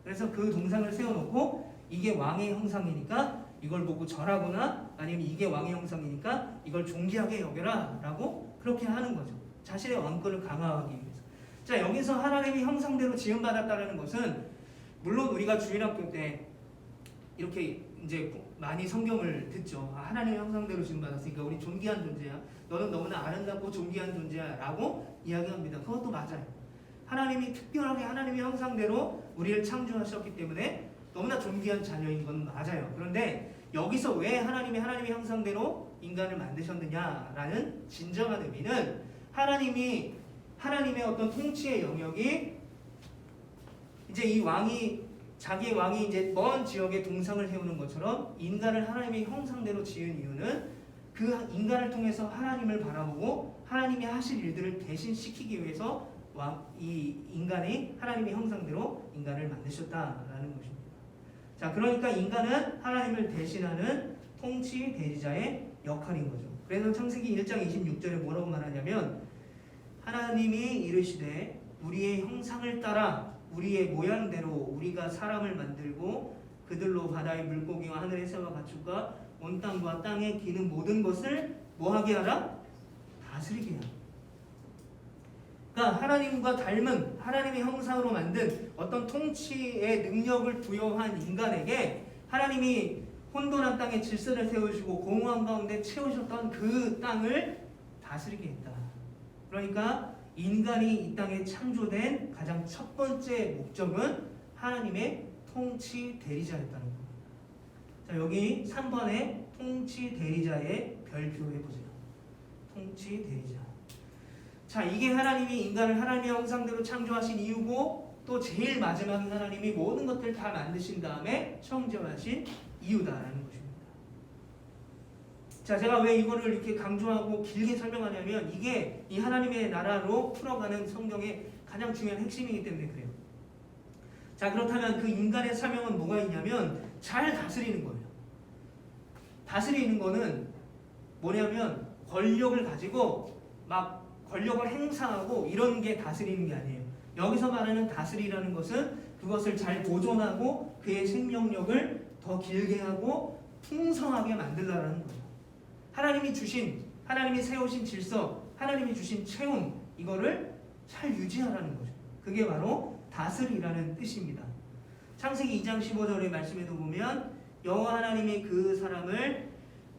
그래서 그 동상을 세워놓고 이게 왕의 형상이니까 이걸 보고 절하거나 아니면 이게 왕의 형상이니까 이걸 존귀하게 여겨라 라고 그렇게 하는 거죠. 자신의 왕권을 강화하기 위해서. 자, 여기서 하나님의 형상대로 지음받았다는 것은 물론 우리가 주일학교 때 이렇게 이제 많이 성경을 듣죠. 아, 하나님의 형상대로 지음받았으니까 우리 존귀한 존재야. 너는 너무나 아름답고 존귀한 존재야 라고 이야기합니다. 그것도 맞아요. 하나님이 특별하게 하나님의 형상대로 우리를 창조하셨기 때문에 너무나 존귀한 자녀인 건 맞아요. 그런데 여기서 왜 하나님의 형상대로 인간을 만드셨느냐라는 진정한 의미는 하나님의 어떤 통치의 영역이 이제 이 자기의 왕이 이제 먼 지역에 동상을 세우는 것처럼 인간을 하나님의 형상대로 지은 이유는 그 인간을 통해서 하나님을 바라보고 하나님이 하실 일들을 대신시키기 위해서 이 인간이 하나님의 형상대로 인간을 만드셨다라는 것입니다. 자, 그러니까 인간은 하나님을 대신하는 통치 대리자의 역할인 거죠. 그래서 창세기 1장 26절에 뭐라고 말하냐면 하나님이 이르시되 우리의 형상을 따라 우리의 모양대로 우리가 사람을 만들고 그들로 바다의 물고기와 하늘의 새와 가축과 온 땅과 땅에 기는 모든 것을 뭐하게 하라? 다스리게 하라. 그러니까 하나님과 닮은 하나님의 형상으로 만든 어떤 통치의 능력을 부여한 인간에게 하나님이 혼돈한 땅에 질서를 세우시고 공허한 가운데 채우셨던 그 땅을 다스리게 했다. 그러니까 인간이 이 땅에 창조된 가장 첫 번째 목적은 하나님의 통치 대리자였다는 겁니다. 자, 여기 3번에 통치 대리자의 별표 해보세요. 통치 대리자. 자, 이게 하나님이 인간을 하나님의 형상대로 창조하신 이유고 또 제일 마지막에 하나님이 모든 것들을 다 만드신 다음에 창조하신 이유다라는 것입니다. 자, 제가 왜 이거를 이렇게 강조하고 길게 설명하냐면 이게 이 하나님의 나라로 풀어가는 성경의 가장 중요한 핵심이기 때문에 그래요. 자, 그렇다면 그 인간의 사명은 뭐가 있냐면 잘 다스리는 거예요. 다스리는 거는 뭐냐면 권력을 가지고 막 권력을 행사하고 이런 게 다스리는 게 아니에요. 여기서 말하는 다스리라는 것은 그것을 잘 보존하고 그의 생명력을 더 길게 하고 풍성하게 만들라는 거예요. 하나님이 세우신 질서, 하나님이 주신 체험, 이거를 잘 유지하라는 거죠. 그게 바로 다스리라는 뜻입니다. 창세기 2장 15절의 말씀에도 보면 여호와 하나님이 그 사람을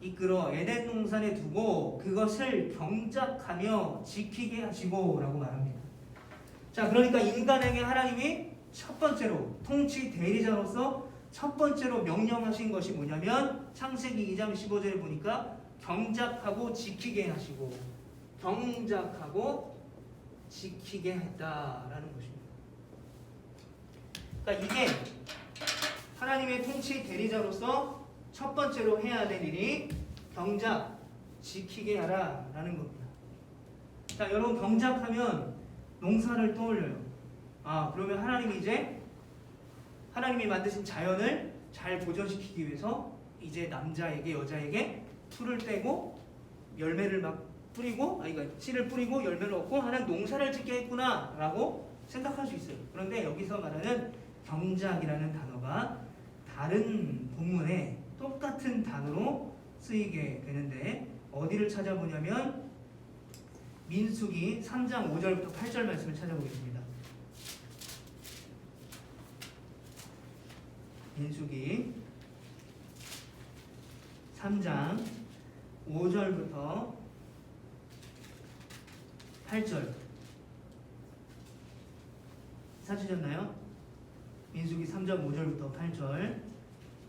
이끌어 에덴 동산에 두고 그것을 경작하며 지키게 하시고 라고 말합니다. 자, 그러니까 인간에게 하나님이 첫 번째로 통치 대리자로서 첫 번째로 명령하신 것이 뭐냐면 창세기 2장 15절에 보니까 경작하고 지키게 하시고 경작하고 지키게 했다라는 것입니다. 그러니까 이게 하나님의 통치 대리자로서 첫 번째로 해야 될 일이 경작, 지키게 하라라는 겁니다. 자, 여러분 경작하면 농사를 떠올려요. 아, 그러면 하나님이 이제 하나님이 만드신 자연을 잘 보존시키기 위해서 이제 남자에게 여자에게 풀을 떼고 열매를 막 뿌리고, 씨를 뿌리고 열매를 얻고 하는 농사를 짓게 했구나라고 생각할 수 있어요. 그런데 여기서 말하는 경작이라는 단어가 다른 본문에 똑같은 단어로 쓰이게 되는데 어디를 찾아보냐면 민수기 3장 5절부터 8절 말씀을 찾아보겠습니다. 민수기 3장 5절부터 8절 찾으셨나요? 민수기 3장 5절부터 8절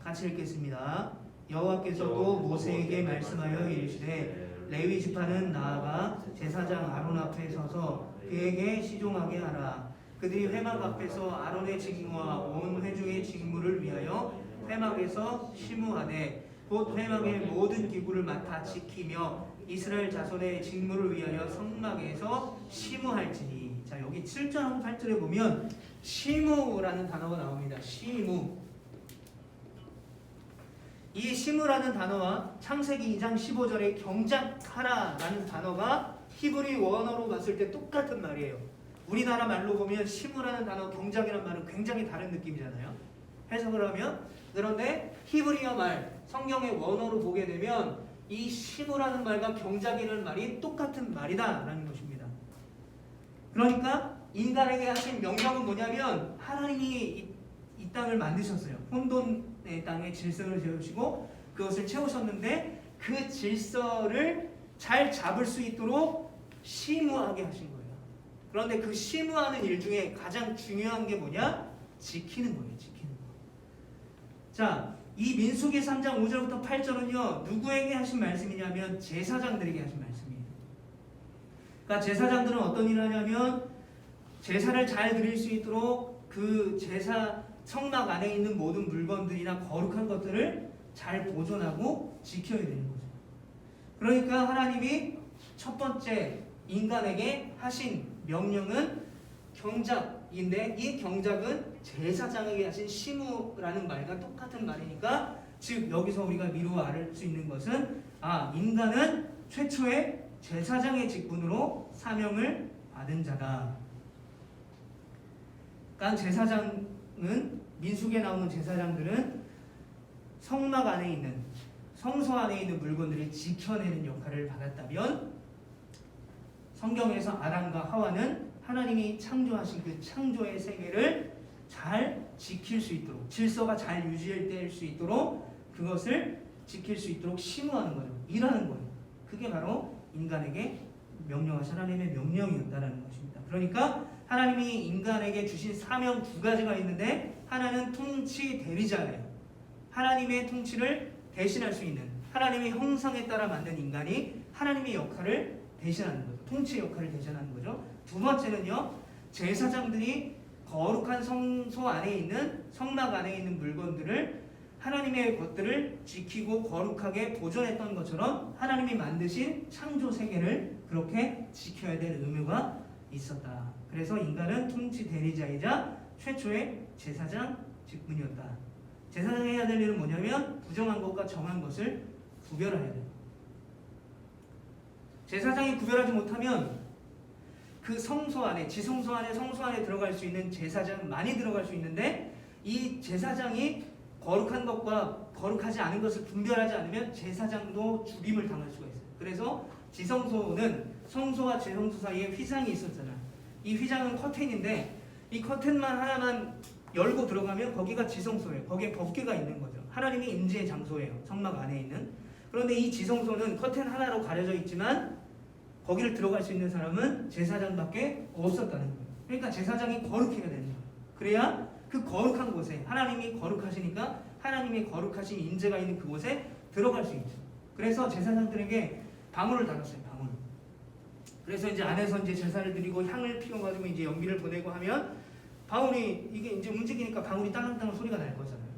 같이 읽겠습니다. 여호와께서도 모세에게 말씀하여 이르시되 레위 지파는 나아가 제사장 아론 앞에 서서 그에게 시종하게 하라. 그들이 회막 앞에서 아론의 직무와 온 회중의 직무를 위하여 회막에서 시무하되 곧 회막의 모든 기구를 맡아 지키며 이스라엘 자손의 직무를 위하여 성막에서 시무할지니. 자, 여기 7절하고 8절에 보면 시무라는 단어가 나옵니다. 시무. 이 시무라는 단어와 창세기 2장 15절의 경작하라라는 단어가 히브리 원어로 봤을 때 똑같은 말이에요. 우리나라 말로 보면 시무라는 단어, 경작이라는 말은 굉장히 다른 느낌이잖아요. 해석을 하면. 그런데 히브리어 말, 성경의 원어로 보게 되면 이 시무라는 말과 경작이라는 말이 똑같은 말이다라는 것입니다. 그러니까 인간에게 하신 명령은 뭐냐면 하나님이 이 땅을 만드셨어요. 혼돈의 땅에 질서를 세우시고 그것을 채우셨는데 그 질서를 잘 잡을 수 있도록 시무하게 하신 거예요. 그런데 그 시무하는 일 중에 가장 중요한 게 뭐냐? 지키는 거예요. 지키는 거. 자, 이 민수기 3장 5절부터 8절은요. 누구에게 하신 말씀이냐면 제사장들에게 하신 말씀이에요. 그러니까 제사장들은 어떤 일을 하냐면 제사를 잘 드릴 수 있도록 그 제사 성막 안에 있는 모든 물건들이나 거룩한 것들을 잘 보존하고 지켜야 되는 거죠. 그러니까 하나님이 첫 번째 인간에게 하신 명령은 경작인데 이 경작은 제사장에게 하신 시무라는 말과 똑같은 말이니까 즉 여기서 우리가 미루어 알 수 있는 것은 인간은 최초의 제사장의 직분으로 사명을 받은 자다. 그러니까 제사장은 민수기에 나오는 제사장들은 성막 안에 있는 성소 안에 있는 물건들을 지켜내는 역할을 받았다면 성경에서 아담과 하와는 하나님이 창조하신 그 창조의 세계를 잘 지킬 수 있도록 질서가 잘 유지될 수 있도록 그것을 지킬 수 있도록 시무하는 거죠. 일하는 거예요. 그게 바로 인간에게 명령하신 하나님의 명령이었다는 것입니다. 그러니까 하나님이 인간에게 주신 사명 두 가지가 있는데 하나는 통치 대리자예요. 하나님의 통치를 대신할 수 있는 하나님의 형상에 따라 만든 인간이 하나님의 역할을 대신하는 거죠. 통치 역할을 대신하는 거죠. 두 번째는요. 제사장들이 거룩한 성소 안에 있는 성막 안에 있는 물건들을 하나님의 것들을 지키고 거룩하게 보존했던 것처럼 하나님이 만드신 창조 세계를 그렇게 지켜야 될 의무가 있었다. 그래서 인간은 통치 대리자이자 최초의 제사장 직분이었다. 제사장이 해야 될 일은 뭐냐면 부정한 것과 정한 것을 구별해야 돼요. 제사장이 구별하지 못하면 그 성소 안에, 지성소 안에, 성소 안에 들어갈 수 있는 제사장 많이 들어갈 수 있는데 이 제사장이 거룩한 것과 거룩하지 않은 것을 분별하지 않으면 제사장도 죽임을 당할 수가 있어요. 그래서 지성소는 성소와 제성소 사이에 휘장이 있었잖아요. 이 휘장은 커튼인데 이 커튼만 하나만 열고 들어가면 거기가 지성소예요. 거기에 법궤가 있는 거죠. 하나님이 임재의 장소예요. 성막 안에 있는. 그런데 이 지성소는 커튼 하나로 가려져 있지만 거기를 들어갈 수 있는 사람은 제사장밖에 없었다는 거예요. 그러니까 제사장이 거룩해야 되는 거예요. 그래야 그 거룩한 곳에 하나님이 거룩하시니까 하나님의 거룩하신 인재가 있는 그곳에 들어갈 수 있죠. 그래서 제사장들에게 방울을 달았어요. 방울. 그래서 이제 안에서 이제 제사를 드리고 향을 피워가지고 이제 연기를 보내고 하면 방울이 이게 이제 움직이니까 방울이 딸랑딸랑 소리가 날 거잖아요.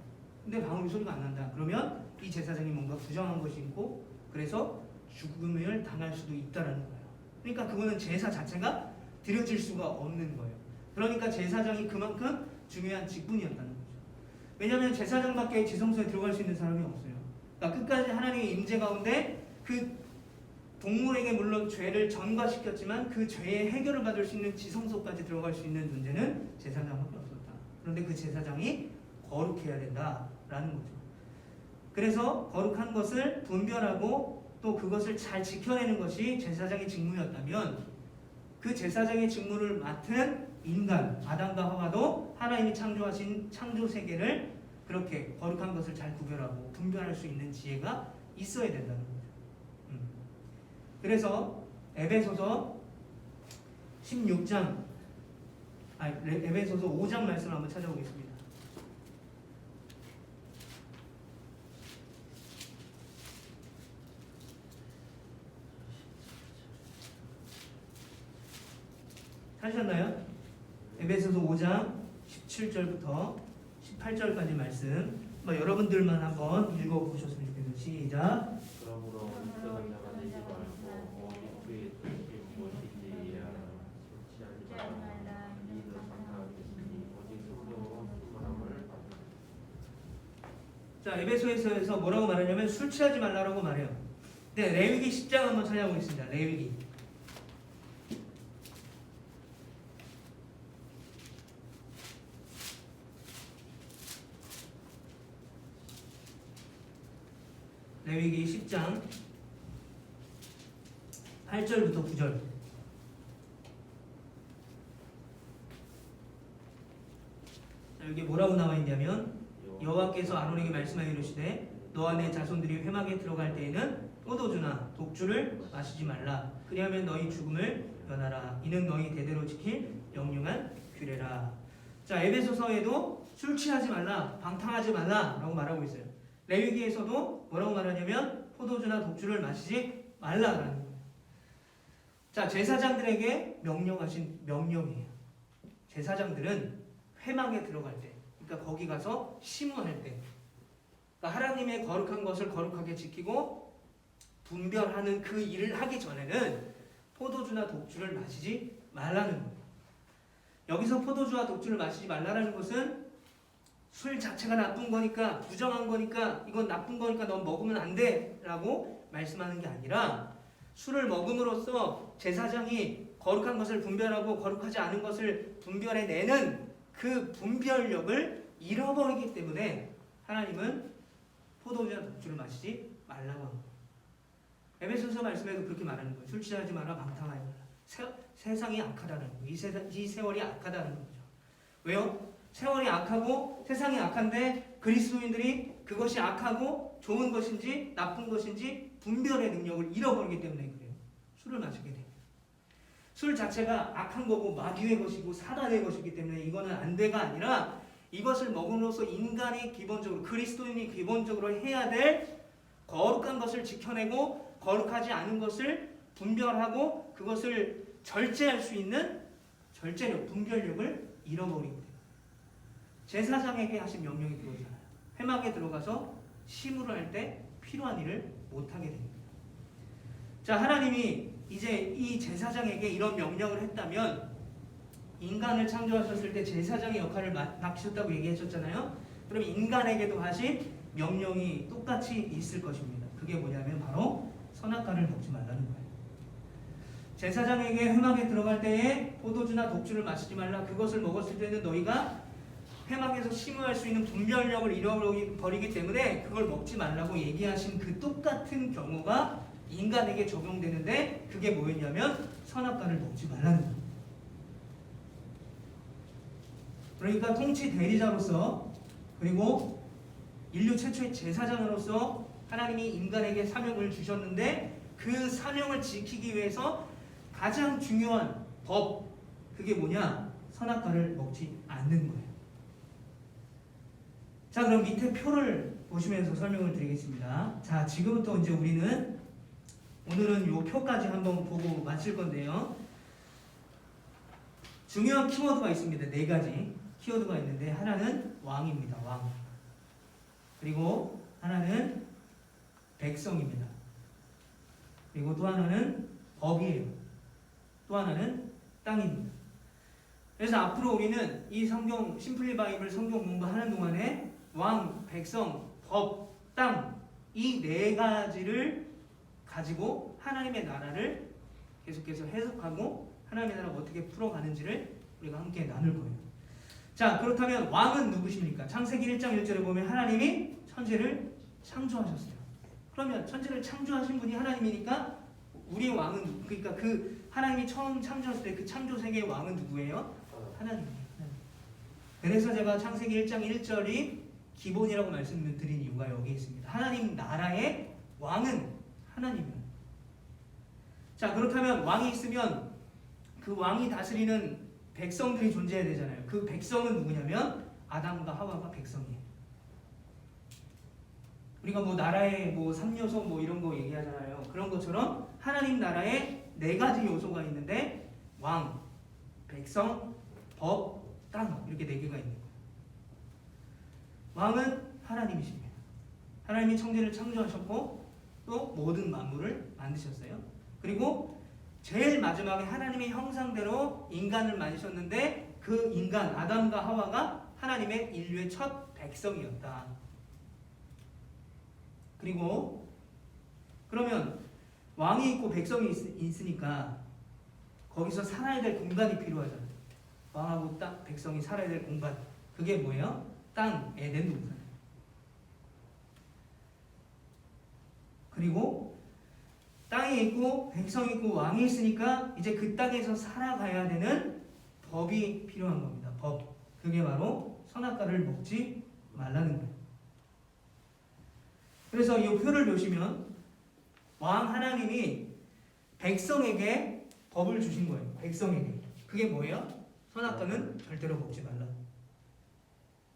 근데 방울이 소리가 안 난다. 그러면 이 제사장이 뭔가 부정한 것이 있고 그래서 죽음을 당할 수도 있다라는 거예요. 그러니까 그거는 제사 자체가 드려질 수가 없는 거예요. 그러니까 제사장이 그만큼 중요한 직분이었다는 거죠. 왜냐하면 제사장밖에 지성소에 들어갈 수 있는 사람이 없어요. 그러니까 끝까지 하나님의 임재 가운데 그 동물에게 물론 죄를 전가시켰지만 그 죄의 해결을 받을 수 있는 지성소까지 들어갈 수 있는 존재는 제사장밖에 없었다. 그런데 그 제사장이 거룩해야 된다라는 거죠. 그래서 거룩한 것을 분별하고 또 그것을 잘 지켜내는 것이 제사장의 직무였다면 그 제사장의 직무를 맡은 인간 아담과 하와도 하나님이 창조하신 창조 세계를 그렇게 거룩한 것을 잘 구별하고 분별할 수 있는 지혜가 있어야 된다는 거죠. 그래서 에베소서 16장 에베소서 5장 말씀을 한번 찾아보겠습니다. 찾으셨나요? 에베소서 5장 17절부터 18절까지 말씀 여러분들만 한번 읽어보셨으면 좋겠어요. 시작. 그러므로 이끄는 자가 되지 말고 그의 뜻이 무엇인지 솔직하지 말라. 이들 상하겠으니 오직 스스로 사람을 자, 에베소에서 뭐라고 말하냐면 술 취하지 말라라고 말해요. 네, 레위기 10장 한번 찾아보겠습니다. 레위기. 레위기 10장 8절부터 9절. 자, 여기 뭐라고 나와 있냐면 여호와께서 아론에게 말씀하여 이르시되 너와 내 자손들이 회막에 들어갈 때에는 포도주나 독주를 마시지 말라. 그리하면 너희 죽음을 면하라. 이는 너희 대대로 지킬 영영한 규례라. 자, 에베소서에도 술 취하지 말라, 방탕하지 말라라고 말하고 있어요. 레위기에서도 뭐라고 말하냐면 포도주나 독주를 마시지 말라라는 거예요. 자, 제사장들에게 명령하신 명령이에요. 제사장들은 회막에 들어갈 때, 그러니까 거기 가서 심우할 때, 그러니까 하나님의 거룩한 것을 거룩하게 지키고 분별하는 그 일을 하기 전에는 포도주나 독주를 마시지 말라는 거예요. 여기서 포도주와 독주를 마시지 말라는 것은 술 자체가 나쁜 거니까, 부정한 거니까, 이건 나쁜 거니까 넌 먹으면 안 돼 라고 말씀하는 게 아니라 술을 먹음으로써 제사장이 거룩한 것을 분별하고 거룩하지 않은 것을 분별해내는 그 분별력을 잃어버리기 때문에 하나님은 포도주나 독주를 마시지 말라고 합니다. 에베소서 말씀에도 그렇게 말하는 거예요. 술 취하지 마라, 방탕하지 마라. 세상이 악하다는 거예요. 이 세월이 악하다는 거죠. 왜요? 세월이 악하고 세상이 악한데 그리스도인들이 그것이 악하고 좋은 것인지 나쁜 것인지 분별의 능력을 잃어버리기 때문에 그래요. 술을 마시게 됩니다. 술 자체가 악한 거고 마귀의 것이고 사단의 것이기 때문에 이거는 안 돼가 아니라 이것을 먹음으로써 인간이 기본적으로 그리스도인이 기본적으로 해야 될 거룩한 것을 지켜내고 거룩하지 않은 것을 분별하고 그것을 절제할 수 있는 절제력, 분별력을 잃어버리게 돼요. 제사장에게 하신 명령이 그거잖아요. 회막에 들어가서 심우를 할 때 필요한 일을 못하게 됩니다. 자, 하나님이 이제 이 제사장에게 이런 명령을 했다면 인간을 창조하셨을 때 제사장의 역할을 맡으셨다고 얘기하셨잖아요. 그럼 인간에게도 하신 명령이 똑같이 있을 것입니다. 그게 뭐냐면 바로 선악과를 먹지 말라는 거예요. 제사장에게 회막에 들어갈 때에 포도주나 독주를 마시지 말라. 그것을 먹었을 때는 너희가 회막에서 심우할 수 있는 분별력을 잃어버리기 때문에 그걸 먹지 말라고 얘기하신 그 똑같은 경우가 인간에게 적용되는데 그게 뭐였냐면 선악과를 먹지 말라는 거예요. 그러니까 통치 대리자로서 그리고 인류 최초의 제사장으로서 하나님이 인간에게 사명을 주셨는데 그 사명을 지키기 위해서 가장 중요한 법, 그게 뭐냐? 선악과를 먹지 않는 거예요. 자, 그럼 밑에 표를 보시면서 설명을 드리겠습니다. 자, 지금부터 이제 우리는 오늘은 요 표까지 한번 보고 마칠 건데요. 중요한 키워드가 있습니다. 4가지 키워드가 있는데 하나는 왕입니다. 왕. 그리고 하나는 백성입니다. 그리고 또 하나는 법이에요. 또 하나는 땅입니다. 그래서 앞으로 우리는 이 성경 심플리 바이블 성경 공부하는 동안에 왕, 백성, 법, 땅 이 4가지를 가지고 하나님의 나라를 계속해서 해석하고 하나님의 나라가 어떻게 풀어가는지를 우리가 함께 나눌 거예요. 자, 그렇다면 왕은 누구십니까? 창세기 1장 1절에 보면 하나님이 천지를 창조하셨어요. 그러면 천지를 창조하신 분이 하나님이니까 우리의 왕은, 그러니까 그 하나님이 처음 창조했을 때 그 창조 세계의 왕은 누구예요? 하나님이에요. 그래서 제가 창세기 1장 1절이 기본이라고 말씀을 드린 이유가 여기 있습니다. 하나님 나라의 왕은 하나님이에요. 자, 그렇다면 왕이 있으면 그 왕이 다스리는 백성들이 존재해야 되잖아요. 그 백성은 누구냐면 아담과 하와가 백성이에요. 우리가 뭐 나라의 뭐 3요소 뭐 이런 거 얘기하잖아요. 그런 것처럼 하나님 나라에 4가지 요소가 있는데 왕, 백성, 법, 땅 이렇게 4개가 있는 거예요. 왕은 하나님이십니다. 하나님이 천지를 창조하셨고 또 모든 만물을 만드셨어요. 그리고 제일 마지막에 하나님의 형상대로 인간을 만드셨는데 그 인간 아담과 하와가 하나님의 인류의 첫 백성이었다. 그리고 그러면 왕이 있고 백성이 있으니까 거기서 살아야 될 공간이 필요하잖아요. 왕하고 땅, 백성이 살아야 될 공간. 그게 뭐예요? 땅, 에덴 동산이에요. 그리고 땅이 있고 백성이 있고 왕이 있으니까 이제 그 땅에서 살아가야 되는 법이 필요한 겁니다. 법. 그게 바로 선악과를 먹지 말라는 거예요. 그래서 이 표를 보시면 왕 하나님이 백성에게 법을 주신 거예요. 백성에게. 그게 뭐예요? 선악과는 절대로 먹지 말라.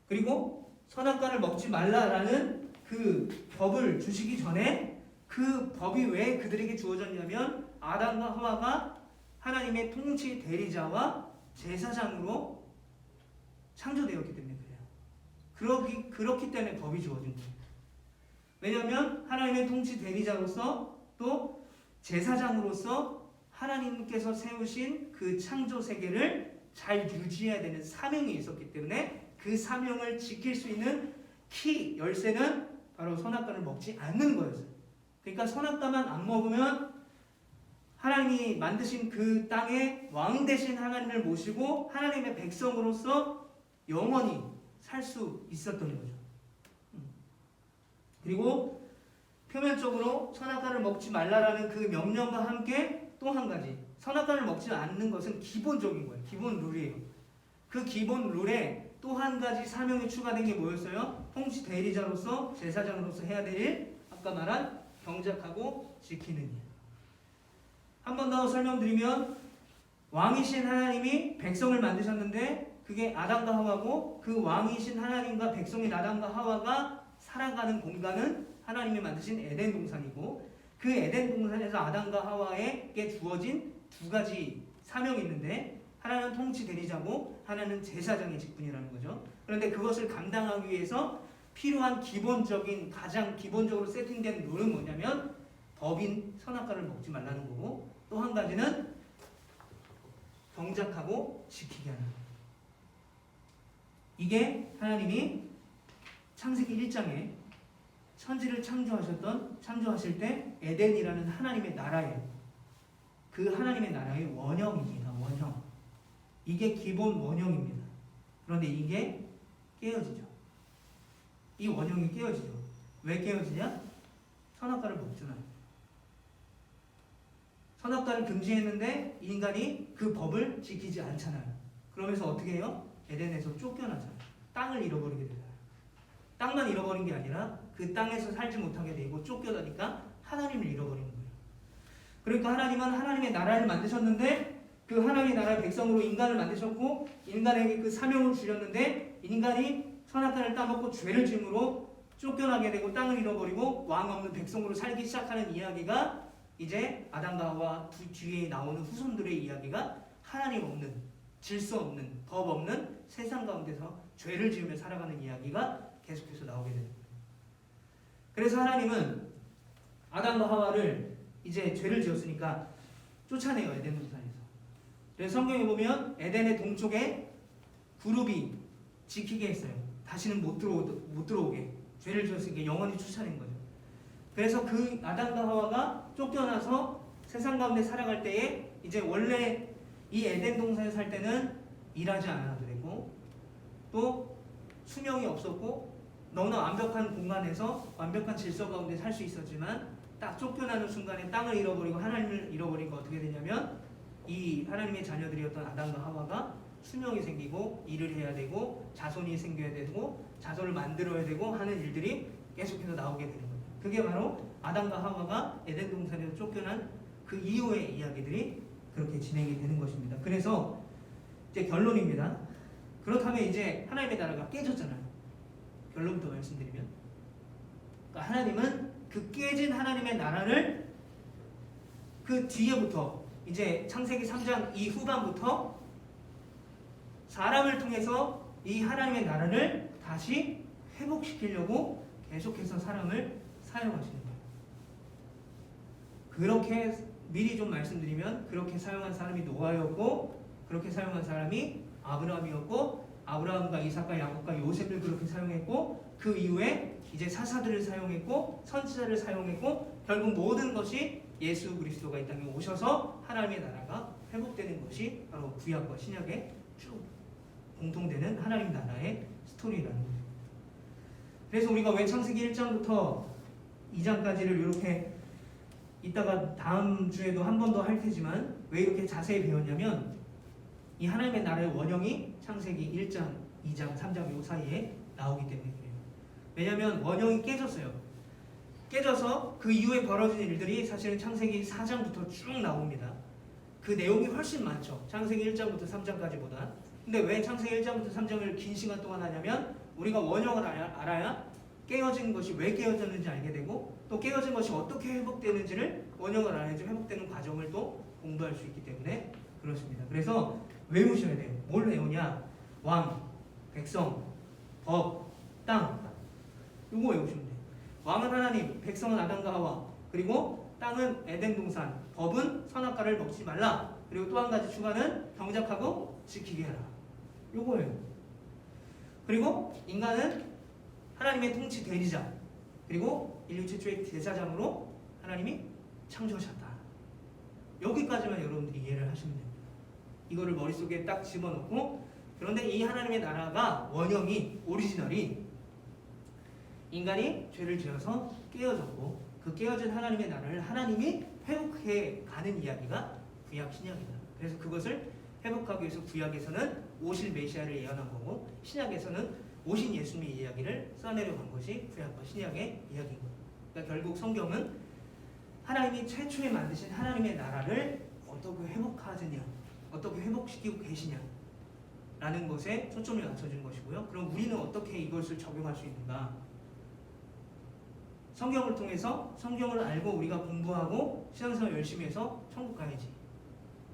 그리고 선악과를 먹지 말라라는 그 법을 주시기 전에 그 법이 왜 그들에게 주어졌냐면 아담과 하와가 하나님의 통치 대리자와 제사장으로 창조되었기 때문에 그래요. 그렇기 때문에 법이 주어진 거예요. 왜냐하면 하나님의 통치 대리자로서 또 제사장으로서 하나님께서 세우신 그 창조 세계를 잘 유지해야 되는 사명이 있었기 때문에 그 사명을 지킬 수 있는 키, 열쇠는 바로 선악과를 먹지 않는 거였어요. 그러니까 선악과만 안 먹으면 하나님이 만드신 그 땅에 왕 대신 하나님을 모시고 하나님의 백성으로서 영원히 살 수 있었던 거죠. 그리고 표면적으로 선악과를 먹지 말라라는 그 명령과 함께 또 한 가지, 선악과를 먹지 않는 것은 기본적인 거예요. 기본 룰이에요. 그 기본 룰에 또 한 가지 사명이 추가된 게 뭐였어요? 통치 대리자로서 제사장으로서 해야 될 일, 아까 말한 경작하고 지키는 일. 한 번 더 설명드리면 왕이신 하나님이 백성을 만드셨는데 그게 아담과 하와고 그 왕이신 하나님과 백성인 아담과 하와가 살아가는 공간은 하나님이 만드신 에덴 동산이고 그 에덴 동산에서 아담과 하와에게 주어진 2가지 사명이 있는데 하나는 통치 대리자고 하나는 제사장의 직분이라는 거죠. 그런데 그것을 감당하기 위해서 필요한 기본적인 가장 기본적으로 세팅된 룰은 뭐냐면 법인 선악과를 먹지 말라는 거고 또 한 가지는 경작하고 지키게 하는 거예요. 이게 하나님이 창세기 1장에 천지를 창조하실 때 에덴이라는 하나님의 나라예요. 그 하나님의 나라의 원형입니다. 원형. 이게 기본 원형입니다. 그런데 이게 깨어지죠. 이 원형이 깨어지죠. 왜 깨어지냐? 선악과를 먹잖아요. 선악과를 금지했는데 인간이 그 법을 지키지 않잖아요. 그러면서 어떻게 해요? 에덴에서 쫓겨나잖아요. 땅을 잃어버리게 되잖아요. 땅만 잃어버린 게 아니라 그 땅에서 살지 못하게 되고 쫓겨나니까 하나님을 잃어버리는 거예요. 그러니까 하나님은 하나님의 나라를 만드셨는데 그 하나님의 나라의 백성으로 인간을 만드셨고 인간에게 그 사명을 주셨는데 인간이 선악과를 따먹고 죄를 지음으로 쫓겨나게 되고 땅을 잃어버리고 왕 없는 백성으로 살기 시작하는 이야기가 이제 아담과 하와 뒤에 나오는 후손들의 이야기가 하나님 없는 질서 없는 법 없는 세상 가운데서 죄를 지으며 살아가는 이야기가 계속해서 나오게 되는 거예요. 그래서 하나님은 아담과 하와를 이제 죄를 지었으니까 쫓아내요. 에덴 동산에서. 그래서 성경에 보면 에덴의 동쪽에 그룹이 지키게 했어요. 다시는 못 들어오게. 죄를 지었으니까 영원히 쫓아낸 거죠. 그래서 그 아담과 하와가 쫓겨나서 세상 가운데 살아갈 때에 이제 원래 이 에덴 동산에 살 때는 일하지 않아도 되고 또 수명이 없었고 너무나 완벽한 공간에서 완벽한 질서 가운데 살 수 있었지만 딱 쫓겨나는 순간에 땅을 잃어버리고 하나님을 잃어버리고 어떻게 되냐면 이 하나님의 자녀들이었던 아담과 하와가 수명이 생기고 일을 해야 되고 자손이 생겨야 되고 자손을 만들어야 되고 하는 일들이 계속해서 나오게 되는 거예요. 그게 바로 아담과 하와가 에덴 동산에서 쫓겨난 그 이후의 이야기들이 그렇게 진행이 되는 것입니다. 그래서 이제 결론입니다. 그렇다면 이제 하나님의 나라가 깨졌잖아요. 결론부터 말씀드리면 그러니까 하나님은 그 깨진 하나님의 나라를 그 뒤에부터 이제 창세기 3장 이 후반부터 사람을 통해서 이 하나님의 나라를 다시 회복시키려고 계속해서 사람을 사용하시는 거예요. 그렇게 미리 좀 말씀드리면 그렇게 사용한 사람이 노아였고 그렇게 사용한 사람이 아브라함이었고 아브라함과 이삭과 야곱과 요셉을 그렇게 사용했고 그 이후에 이제 사사들을 사용했고 선지자를 사용했고 결국 모든 것이 예수 그리스도가 이 땅에 오셔서 하나님의 나라가 회복되는 것이 바로 구약과 신약에 쭉 공통되는 하나님 나라의 스토리라는 거예요. 그래서 우리가 왜 창세기 1장부터 2장까지를 이렇게 이따가 다음 주에도 한 번 더 할 테지만 왜 이렇게 자세히 배웠냐면 이 하나님의 나라의 원형이 창세기 1장, 2장, 3장 요 사이에 나오기 때문에 그래요. 왜냐하면 원형이 깨졌어요. 깨져서 그 이후에 벌어진 일들이 사실은 창세기 4장부터 쭉 나옵니다. 그 내용이 훨씬 많죠. 창세기 1장부터 3장까지보다. 근데 왜 창세기 1장부터 3장을 긴 시간 동안 하냐면 우리가 원형을 알아야 깨어진 것이 왜 깨어졌는지 알게 되고 또 깨어진 것이 어떻게 회복되는지를 원형을 알아야지 회복되는 과정을 또 공부할 수 있기 때문에 그렇습니다. 그래서 외우셔야 돼요. 뭘 외우냐? 왕, 백성, 법, 땅. 이거 외우시면 돼요. 왕은 하나님, 백성은 아담과 하와, 그리고 땅은 에덴 동산, 법은 선악과를 먹지 말라. 그리고 또 한 가지 추가는 경작하고 지키게 하라. 요거예요. 그리고 인간은 하나님의 통치 대리자, 그리고 인류 최초의 제사장으로 하나님이 창조하셨다. 여기까지만 여러분들이 이해를 하시면 됩니다. 이거를 머릿속에 딱 집어넣고 그런데 이 하나님의 나라가 원형이 오리지널이 인간이 죄를 지어서 깨어졌고 그 깨어진 하나님의 나라를 하나님이 회복해 가는 이야기가 구약 신약이다. 그래서 그것을 회복하기 위해서 구약에서는 오실 메시아를 예언한 거고 신약에서는 오신 예수님의 이야기를 써내려간 것이 구약과 신약의 이야기인 거예요. 그러니까 결국 성경은 하나님이 최초에 만드신 하나님의 나라를 어떻게 회복하느냐, 어떻게 회복시키고 계시냐 라는 것에 초점을 맞춰준 것이고요. 그럼 우리는 어떻게 이것을 적용할 수 있는가? 성경을 통해서 성경을 알고 우리가 공부하고 신앙생활 열심히 해서 천국 가야지.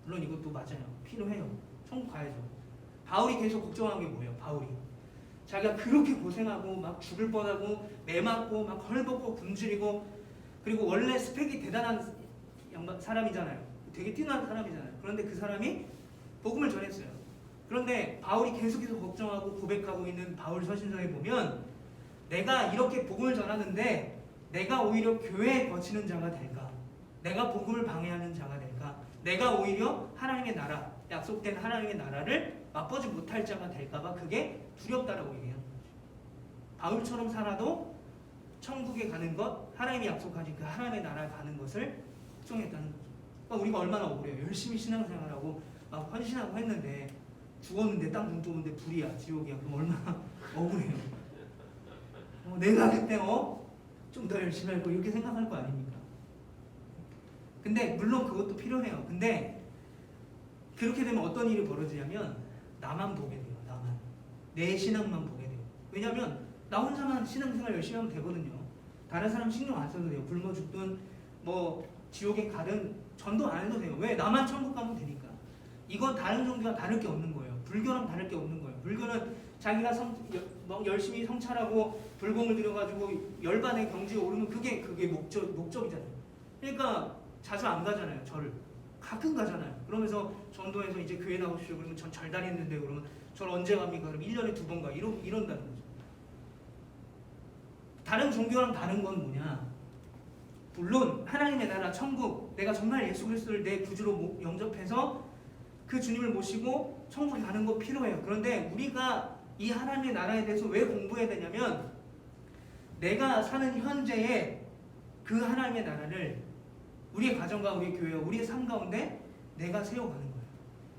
물론 이것도 맞아요. 필요해요. 천국 가야죠. 바울이 계속 걱정한 게 뭐예요? 바울이 자기가 그렇게 고생하고 막 죽을 뻔하고 매 맞고 막 헐벗고 굶주리고 그리고 원래 스펙이 대단한 사람이잖아요. 되게 뛰어난 사람이잖아요. 그런데 그 사람이 복음을 전했어요. 그런데 바울이 계속해서 걱정하고 고백하고 있는 바울 서신서에 보면 내가 이렇게 복음을 전하는데 내가 오히려 교회에 거치는 자가 될까? 내가 복음을 방해하는 자가 될까? 내가 오히려 하나님의 나라, 약속된 하나님의 나라를 맛보지 못할 자가 될까봐 그게 두렵다라고 얘기하는 거죠. 바울처럼 살아도 천국에 가는 것, 하나님이 약속하신 그 하나님의 나라에 가는 것을 걱정했다는 거죠. 그러니까 우리가 얼마나 억울해요. 열심히 신앙생활하고 막 헌신하고 했는데 죽었는데 딱 눈 뜨는데 불이야, 지옥이야. 그럼 얼마나 억울해요. 내가 그때 좀 더 열심히 할 거 이렇게 생각할 거 아닙니까? 근데 물론 그것도 필요해요. 근데 그렇게 되면 어떤 일이 벌어지냐면 나만 보게 돼요. 나만. 내 신앙만 보게 돼요. 왜냐면 나 혼자만 신앙생활 열심히 하면 되거든요. 다른 사람 신경 안 써도 돼요. 굶어 죽든 뭐 지옥에 가든 전도 안 해도 돼요. 왜? 나만 천국 가면 되니까. 이건 다른 종교와 다를 게 없는 거예요. 불교랑 다를 게 없는 거예요. 불교는 자기가 열심히 성찰하고 불공을 들여가지고 열반의 경지에 오르는 그게 목적이잖아요. 그러니까 자주 안 가잖아요. 절을. 가끔 가잖아요. 그러면서 전도해서 이제 교회 나오십시오. 그러면 전 절 다녔는데 그러면 절 언제 갑니까? 그럼 1년에 2번 가. 이런다는 거죠. 다른 종교랑 다른 건 뭐냐? 물론 하나님의 나라 천국 내가 정말 예수 그리스도를 내 구주로 영접해서 그 주님을 모시고 천국에 가는 거 필요해요. 그런데 우리가 이 하나님의 나라에 대해서 왜 공부해야 되냐면 내가 사는 현재의 그 하나님의 나라를 우리의 가정과 우리의 교회와 우리의 삶 가운데 내가 세워가는 거예요.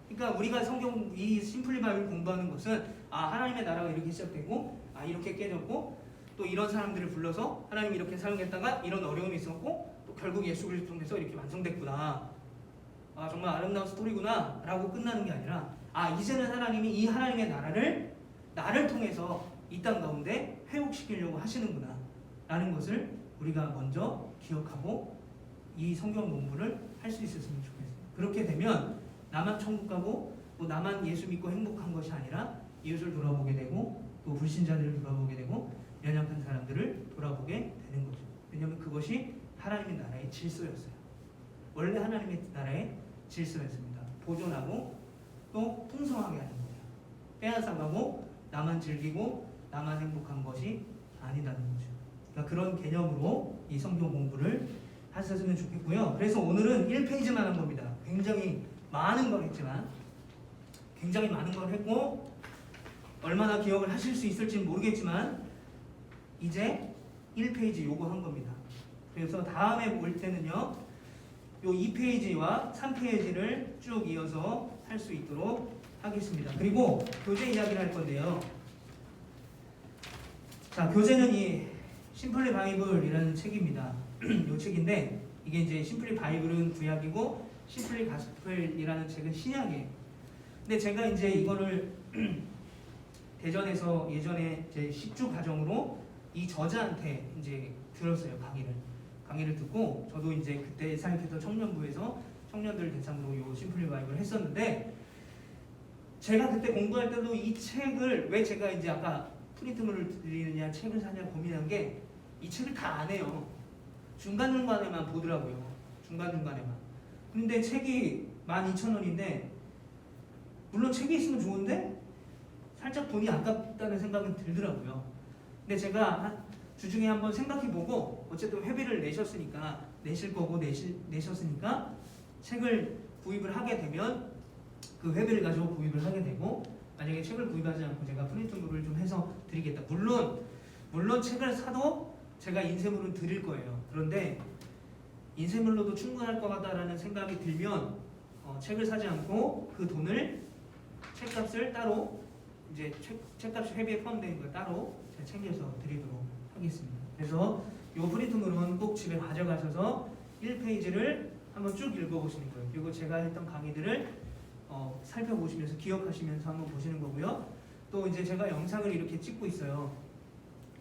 그러니까 우리가 성경 이 심플리 바이블 공부하는 것은 하나님의 나라가 이렇게 시작되고 이렇게 깨졌고 또 이런 사람들을 불러서 하나님이 이렇게 사용했다가 이런 어려움이 있었고 또 결국 예수 그리스도 통해서 이렇게 완성됐구나. 정말 아름다운 스토리구나 라고 끝나는 게 아니라 이제는 하나님이 이 하나님의 나라를 나를 통해서 이 땅 가운데 회복시키려고 하시는구나 라는 것을 우리가 먼저 기억하고 이 성경 공부를 할 수 있었으면 좋겠어요. 그렇게 되면 나만 천국 가고 또 나만 예수 믿고 행복한 것이 아니라 이웃을 돌아보게 되고 또 불신자들을 돌아보게 되고 연약한 사람들을 돌아보게 되는 거죠. 왜냐하면 그것이 하나님의 나라의 질서였어요. 원래 하나님의 나라의 질서였습니다. 보존하고 또 풍성하게 하는 거예요. 빼앗아가고 나만 즐기고 나만 행복한 것이 아니라는 거죠. 그러니까 그런 개념으로 이 성경 공부를 하셨으면 좋겠고요. 그래서 오늘은 1페이지만 한 겁니다. 굉장히 많은 걸 했지만 굉장히 많은 걸 했고 얼마나 기억을 하실 수 있을지는 모르겠지만 이제 1페이지 요거 한 겁니다. 그래서 다음에 볼 때는요 요 2페이지와 3페이지를 쭉 이어서 할 수 있도록 하겠습니다. 그리고 교재 이야기를 할 건데요. 자, 교재는 이 심플리 바이블이라는 책입니다. 이 책인데 이게 이제 심플리 바이블은 구약이고 심플리 가스펠이라는 책은 신약이에요. 근데 제가 이제 이거를 대전에서 예전에 제 10주 과정으로 이 저자한테 이제 들었어요. 강의를 듣고 저도 이제 그때 사역했던 청년부에서 청년들 대상으로 요 심플리 바이블을 했었는데 제가 그때 공부할 때도 이 책을 왜 제가 이제 아까 프린트물을 드리느냐 책을 사냐 고민한 게 이 책을 다 안 해요. 중간중간에만 보더라고요. 중간중간에만. 근데 책이 12,000원인데 물론 책이 있으면 좋은데 살짝 돈이 아깝다는 생각은 들더라고요. 근데 제가 주중에 한번 생각해보고 어쨌든 회비를 내실 거고 내셨으니까 책을 구입을 하게 되면 그 회비를 가지고 구입을 하게 되고 만약에 책을 구입하지 않고 제가 프린트물을 좀 해서 드리겠다. 물론 책을 사도 제가 인쇄물은 드릴 거예요. 그런데 인쇄물로도 충분할 것 같다라는 생각이 들면 책을 사지 않고 그 돈을 책값을 따로 이제 책값이 회비에 포함되는 걸 따로 제가 챙겨서 드리도록 하겠습니다. 그래서 이 프린트물은 꼭 집에 가져가셔서 1페이지를 한번 쭉 읽어보시는 거예요. 그리고 제가 했던 강의들을 살펴보시면서 기억하시면서 한번 보시는 거고요. 또 이제 제가 영상을 이렇게 찍고 있어요.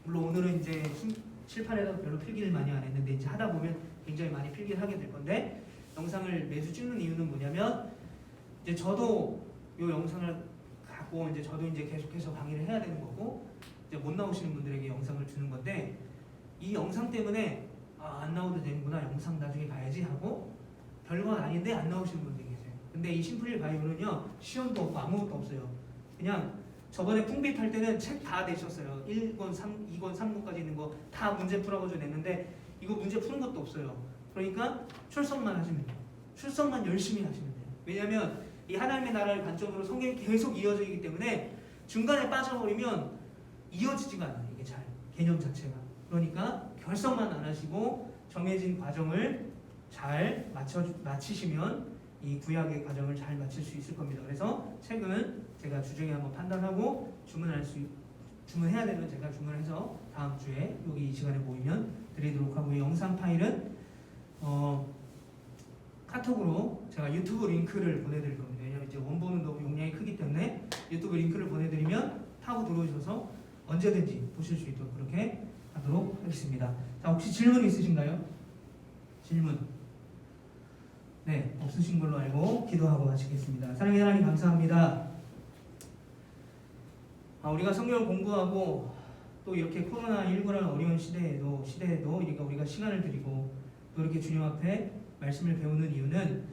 물론 오늘은 이제 칠판에서 별로 필기를 많이 안 했는데 이제 하다 보면 굉장히 많이 필기를 하게 될 건데 영상을 매주 찍는 이유는 뭐냐면 이제 저도 이 영상을 갖고 이제 저도 이제 계속해서 강의를 해야 되는 거고 이제 못 나오시는 분들에게 영상을 주는 건데 이 영상 때문에 안 나와도 되는구나 영상 나중에 봐야지 하고 별건 아닌데 안 나오시는 분들이 계세요. 근데 이 심플리 바이블은요 시험도 없고 아무것도 없어요. 그냥 저번에 풍빛 할 때는 책 다 내셨어요. 1권, 2권, 3권까지 있는 거 다 문제 풀어가지고 냈는데 이거 문제 푸는 것도 없어요. 그러니까 출석만 하시면 돼요. 출석만 열심히 하시면 돼요. 왜냐하면 이 하나님의 나라를 관점으로 성경이 계속 이어져 있기 때문에 중간에 빠져버리면 이어지지가 않아요. 이게 잘 개념 자체가. 그러니까 결석만 안 하시고 정해진 과정을 잘 마치시면 이 구약의 과정을 잘 마칠 수 있을 겁니다. 그래서 책은 제가 주중에 한번 판단하고 주문해야 되면 제가 주문해서 다음 주에 여기 이 시간에 모이면 드리도록 하고요. 영상 파일은 카톡으로 제가 유튜브 링크를 보내드릴 겁니다. 왜냐하면 이제 원본은 너무 용량이 크기 때문에 유튜브 링크를 보내드리면 타고 들어오셔서 언제든지 보실 수 있도록 그렇게 하도록 하겠습니다. 자, 혹시 질문 있으신가요? 질문? 네, 없으신 걸로 알고 기도하고 마치겠습니다. 사랑의 하나님 감사합니다. 우리가 성경을 공부하고 또 이렇게 코로나19라는 어려운 시대에도 우리가 시간을 드리고 또 이렇게 주님 앞에 말씀을 배우는 이유는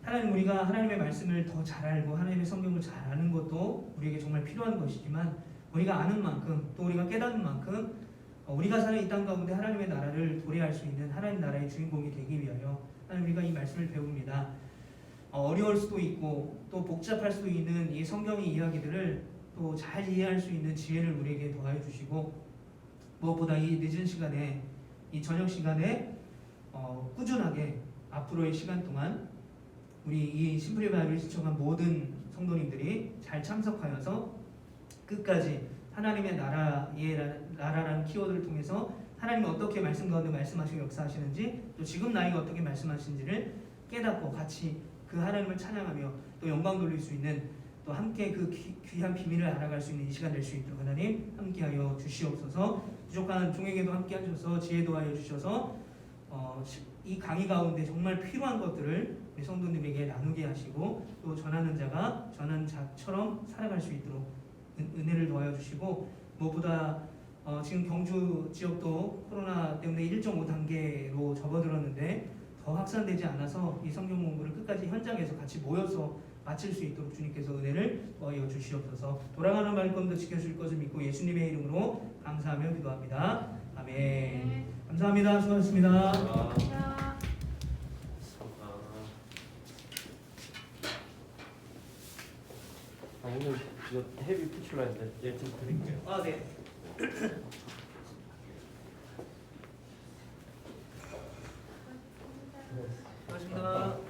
하나님 우리가 하나님의 말씀을 더 잘 알고 하나님의 성경을 잘 아는 것도 우리에게 정말 필요한 것이지만 우리가 아는 만큼 또 우리가 깨닫는 만큼 우리가 사는 이 땅 가운데 하나님의 나라를 도래할 수 있는 하나님 나라의 주인공이 되기 위하여 하나님 우리가 이 말씀을 배웁니다. 어려울 수도 있고 또 복잡할 수도 있는 이 성경의 이야기들을 또 잘 이해할 수 있는 지혜를 우리에게 더하여 주시고 무엇보다 이 늦은 시간에 이 저녁 시간에 꾸준하게 앞으로의 시간 동안 우리 이 심플리 바이블을 시청한 모든 성도님들이 잘 참석하여서 끝까지 하나님의 나라라는 키워드를 통해서 하나님이 어떻게 말씀 가운데 말씀하시고 역사하시는지 또 지금 나이가 어떻게 말씀하시는지를 깨닫고 같이 그 하나님을 찬양하며 또 영광 돌릴 수 있는 또 함께 그 귀한 비밀을 알아갈 수 있는 이 시간 될 수 있도록 하나님 함께하여 주시옵소서. 부족한 종에게도 함께 하셔서 지혜 도하여 주셔서 이 강의 가운데 정말 필요한 것들을 우리 성도님에게 나누게 하시고 또 전하는 자가 전하는 자처럼 살아갈 수 있도록 은혜를 도하여 주시고 무엇보다 지금 경주 지역도 코로나 때문에 1.5단계로 접어들었는데 더 확산되지 않아서 이 성경 공부를 끝까지 현장에서 같이 모여서 마칠 수 있도록 주님께서 은혜를 더하여 주시옵소서. 돌아가는 말씀도 지켜줄 것을 믿고 예수님의 이름으로 감사하며 기도합니다. 아멘. 감사합니다. 수고하셨습니다. 오늘 이거 헤비 푸출라 했는데 얘좀 드릴게요. 네. 수고하셨습니다.